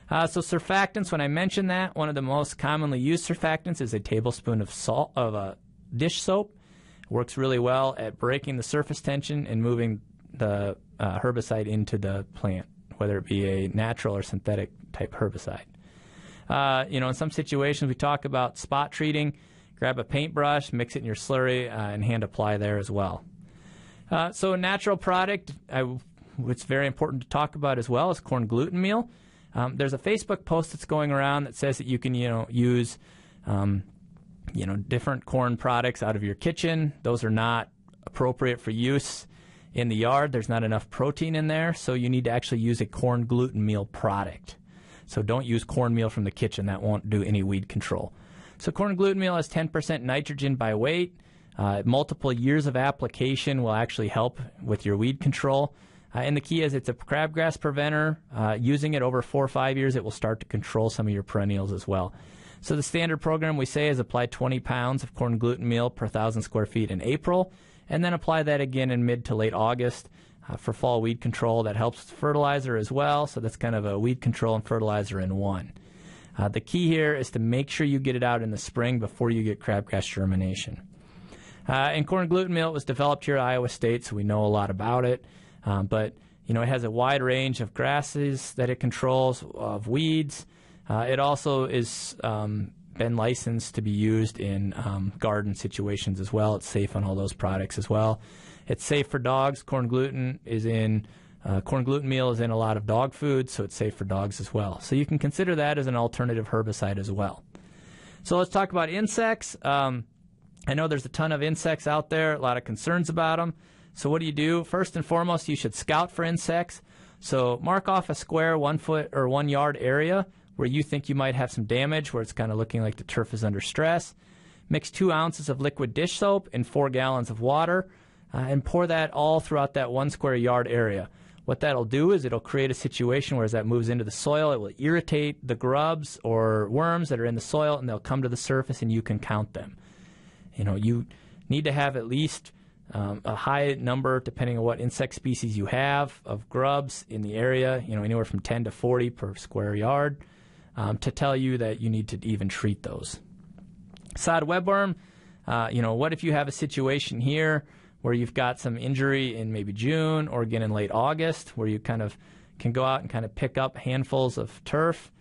So surfactants, when I mentioned that, one of the most commonly used surfactants is a tablespoon of dish soap. It works really well at breaking the surface tension and moving the herbicide into the plant, whether it be a natural or synthetic type herbicide. In some situations we talk about spot treating. Grab a paintbrush, mix it in your slurry, and hand apply there as well. So a natural product, what's very important to talk about as well is corn gluten meal. There's a Facebook post that's going around that says that you can, use, different corn products out of your kitchen. Those are not appropriate for use in the yard. There's not enough protein in there, so you need to actually use a corn gluten meal product. So don't use cornmeal from the kitchen. That won't do any weed control. So corn gluten meal has 10% nitrogen by weight. Multiple years of application will actually help with your weed control. And the key is it's a crabgrass preventer. Using it over 4 or 5 years, it will start to control some of your perennials as well. So the standard program we say is apply 20 pounds of corn gluten meal per 1,000 square feet in April, and then apply that again in mid to late August for fall weed control. That helps with fertilizer as well, so that's kind of a weed control and fertilizer in one. The key here is to make sure you get it out in the spring before you get crabgrass germination. And corn gluten meal was developed here at Iowa State, so we know a lot about it. But it has a wide range of grasses that it controls, of weeds. It also is been licensed to be used in garden situations as well. It's safe on all those products as well. It's safe for dogs. Corn gluten meal is in a lot of dog food, so it's safe for dogs as well. So you can consider that as an alternative herbicide as well. So let's talk about insects. I know there's a ton of insects out there, a lot of concerns about them. So what do you do? First and foremost, you should scout for insects. So mark off a square 1 foot or 1 yard area where you think you might have some damage, where it's kind of looking like the turf is under stress. Mix 2 ounces of liquid dish soap in 4 gallons of water and pour that all throughout that 1 square yard area. What that'll do is it'll create a situation where as that moves into the soil, it will irritate the grubs or worms that are in the soil, and they'll come to the surface and you can count them. You need to have at least a high number, depending on what insect species you have, of grubs in the area, anywhere from 10 to 40 per square yard, to tell you that you need to even treat those. Sod webworm, what if you have a situation here where you've got some injury in maybe June or again in late August, where you kind of can go out and kind of pick up handfuls of turf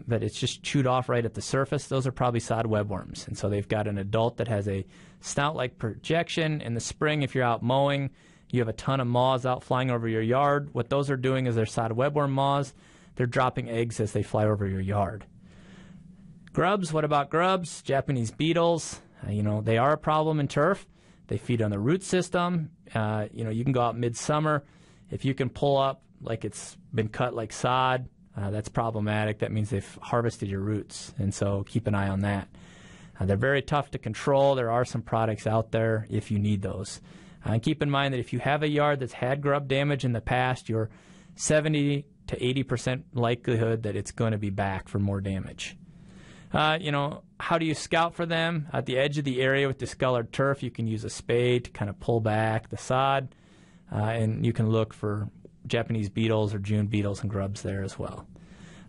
that it's just chewed off right at the surface. Those are probably sod webworms. And so they've got an adult that has a snout-like projection. In the spring, if you're out mowing, you have a ton of moths out flying over your yard. What those are doing is they're sod webworm moths. They're dropping eggs as they fly over your yard. Grubs, what about grubs? Japanese beetles, they are a problem in turf. They feed on the root system. You can go out midsummer. If you can pull up like it's been cut like sod, that's problematic. That means they've harvested your roots, and so keep an eye on that. They're very tough to control. There are some products out there if you need those. And keep in mind that if you have a yard that's had grub damage in the past, you're 70 to 80% likelihood that it's going to be back for more damage. How do you scout for them? At the edge of the area with discolored turf, you can use a spade to kind of pull back the sod, and you can look for Japanese beetles or June beetles and grubs there as well.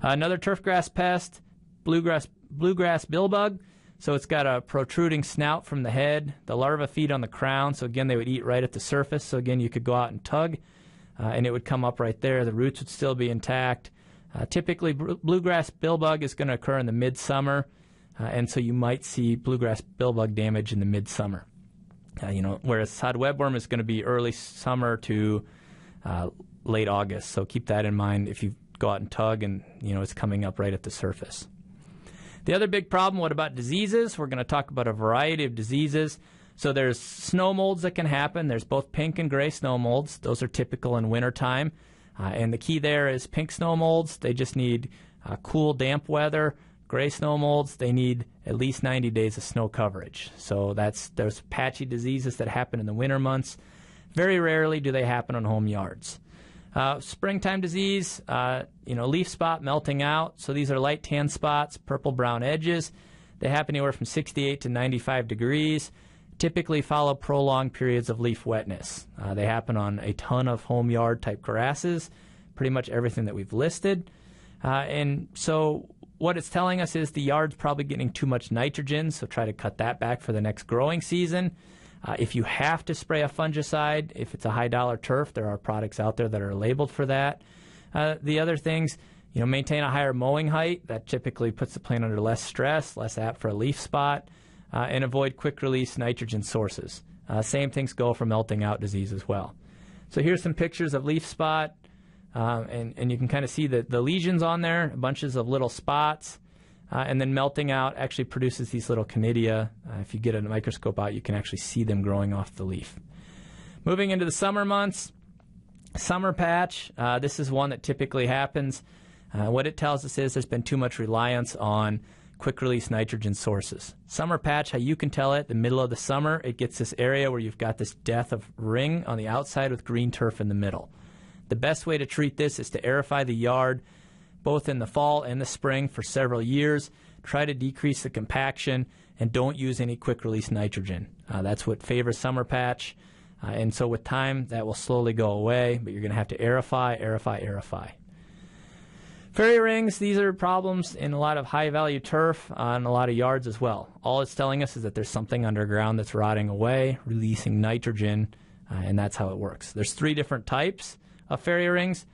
Another turfgrass pest, bluegrass billbug. So it's got a protruding snout from the head. The larvae feed on the crown, so again they would eat right at the surface. So again you could go out and tug, and it would come up right there. The roots would still be intact. Typically bluegrass billbug is going to occur in the midsummer, and so you might see bluegrass billbug damage in the midsummer. Whereas sod webworm is going to be early summer to late August. So keep that in mind if you go out and tug and it's coming up right at the surface. The other big problem, what about diseases? We're going to talk about a variety of diseases. So there's snow molds that can happen. There's both pink and gray snow molds. Those are typical in wintertime. And the key there is pink snow molds, they just need cool, damp weather. Gray snow molds, they need at least 90 days of snow coverage. So there's patchy diseases that happen in the winter months. Very rarely do they happen on home yards. Springtime disease, leaf spot melting out. So these are light tan spots, purple-brown edges. They happen anywhere from 68 to 95 degrees. Typically follow prolonged periods of leaf wetness. They happen on a ton of home yard type grasses, pretty much everything that we've listed. And so what it's telling us is the yard's probably getting too much nitrogen, so try to cut that back for the next growing season. If you have to spray a fungicide, if it's a high-dollar turf, there are products out there that are labeled for that. The other things, maintain a higher mowing height. That typically puts the plant under less stress, less apt for a leaf spot, and avoid quick-release nitrogen sources. Same things go for melting out disease as well. So here's some pictures of leaf spot, and you can kind of see the lesions on there, bunches of little spots. And then melting out actually produces these little conidia. If you get a microscope out, you can actually see them growing off the leaf. Moving into the summer months, summer patch. This is one that typically happens. What it tells us is there's been too much reliance on quick-release nitrogen sources. Summer patch, how you can tell it, the middle of the summer, it gets this area where you've got this death of ring on the outside with green turf in the middle. The best way to treat this is to aerify the yard both in the fall and the spring for several years. Try to decrease the compaction and don't use any quick-release nitrogen. That's what favors summer patch. And so with time, that will slowly go away, but you're going to have to aerify. Fairy rings, these are problems in a lot of high-value turf on a lot of yards as well. All it's telling us is that there's something underground that's rotting away, releasing nitrogen, and that's how it works. There's 3 different types of fairy rings.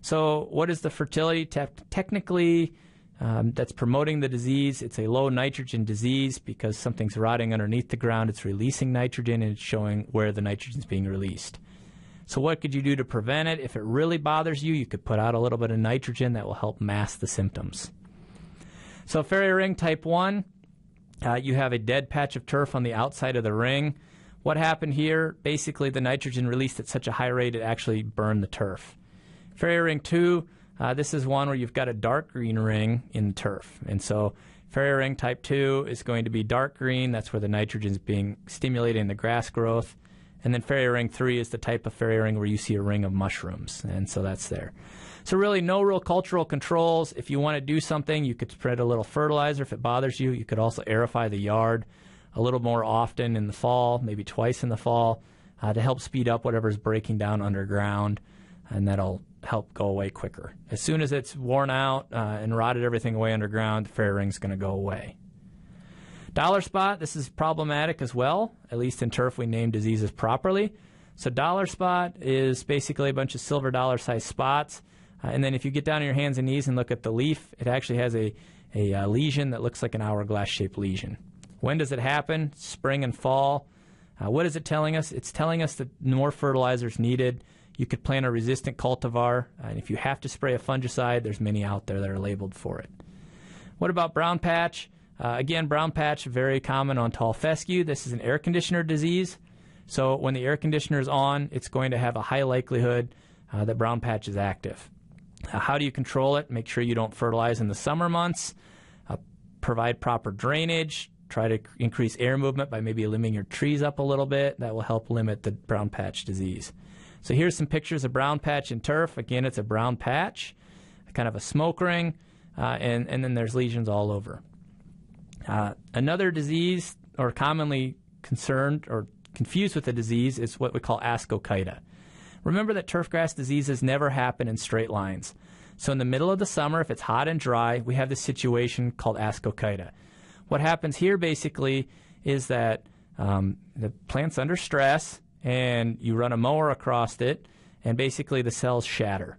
So what is the fertility? Technically, that's promoting the disease. It's a low nitrogen disease because something's rotting underneath the ground. It's releasing nitrogen, and it's showing where the nitrogen is being released. So what could you do to prevent it? If it really bothers you, you could put out a little bit of nitrogen that will help mask the symptoms. So fairy ring type 1, you have a dead patch of turf on the outside of the ring. What happened here? Basically, the nitrogen released at such a high rate it actually burned the turf. Fairy ring 2, this is one where you've got a dark green ring in the turf. And so fairy ring type 2 is going to be dark green. That's where the nitrogen is being stimulated in the grass growth. And then fairy ring 3 is the type of fairy ring where you see a ring of mushrooms. And so that's there. So really no real cultural controls. If you want to do something, you could spread a little fertilizer if it bothers you. You could also aerify the yard a little more often in the fall, maybe twice in the fall, to help speed up whatever's breaking down underground. And that'll help go away quicker. As soon as it's worn out and rotted everything away underground, the fairy ring's going to go away. Dollar spot, this is problematic as well. At least in turf, we name diseases properly. So dollar spot is basically a bunch of silver dollar-sized spots. And then if you get down on your hands and knees and look at the leaf, it actually has a lesion that looks like an hourglass-shaped lesion. When does it happen? Spring and fall. What is it telling us? It's telling us that more fertilizer is needed. You could plant a resistant cultivar, and if you have to spray a fungicide, there's many out there that are labeled for it. What about brown patch? Again, brown patch, very common on tall fescue. This is an air conditioner disease. So when the air conditioner is on, it's going to have a high likelihood that brown patch is active. How do you control it? Make sure you don't fertilize in the summer months. Provide proper drainage. Try to increase air movement by maybe limbing your trees up a little bit. That will help limit the brown patch disease. So here's some pictures of brown patch in turf. Again, it's a brown patch, kind of a smoke ring, and then there's lesions all over. Another disease, or commonly concerned or confused with the disease, is what we call ascochyta. Remember that turfgrass diseases never happen in straight lines. So in the middle of the summer, if it's hot and dry, we have this situation called ascochyta. What happens here basically is that the plant's under stress, and you run a mower across it, and basically the cells shatter,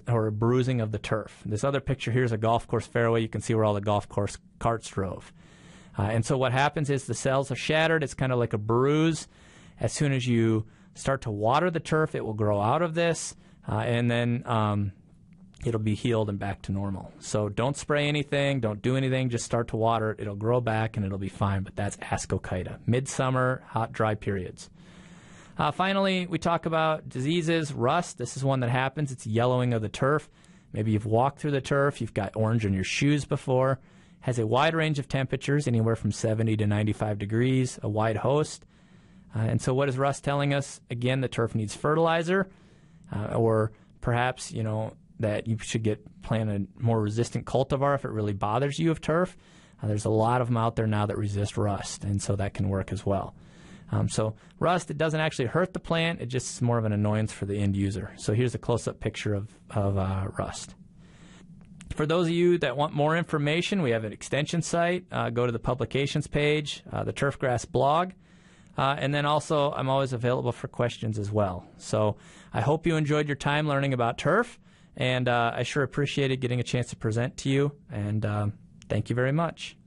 or a bruising of the turf. This other picture here is a golf course fairway. You can see where all the golf course carts drove. And so what happens is the cells are shattered. It's kind of like a bruise. As soon as you start to water the turf, it will grow out of this, and then it'll be healed and back to normal. So don't spray anything, don't do anything, just start to water it. It'll grow back and it'll be fine, but that's ascochyta. Midsummer, hot, dry periods. Finally, we talk about diseases. Rust, this is one that happens. It's yellowing of the turf. Maybe you've walked through the turf, you've got orange on your shoes before. Has a wide range of temperatures, anywhere from 70 to 95 degrees, a wide host. And so what is rust telling us? Again, the turf needs fertilizer, or perhaps, that you should plant a more resistant cultivar if it really bothers you of turf. There's a lot of them out there now that resist rust, and so that can work as well. So rust, it doesn't actually hurt the plant. It just is more of an annoyance for the end user. So here's a close-up picture of rust. For those of you that want more information, we have an extension site. Go to the publications page, the Turfgrass blog. And then also, I'm always available for questions as well. So I hope you enjoyed your time learning about turf, and I sure appreciated getting a chance to present to you. And thank you very much.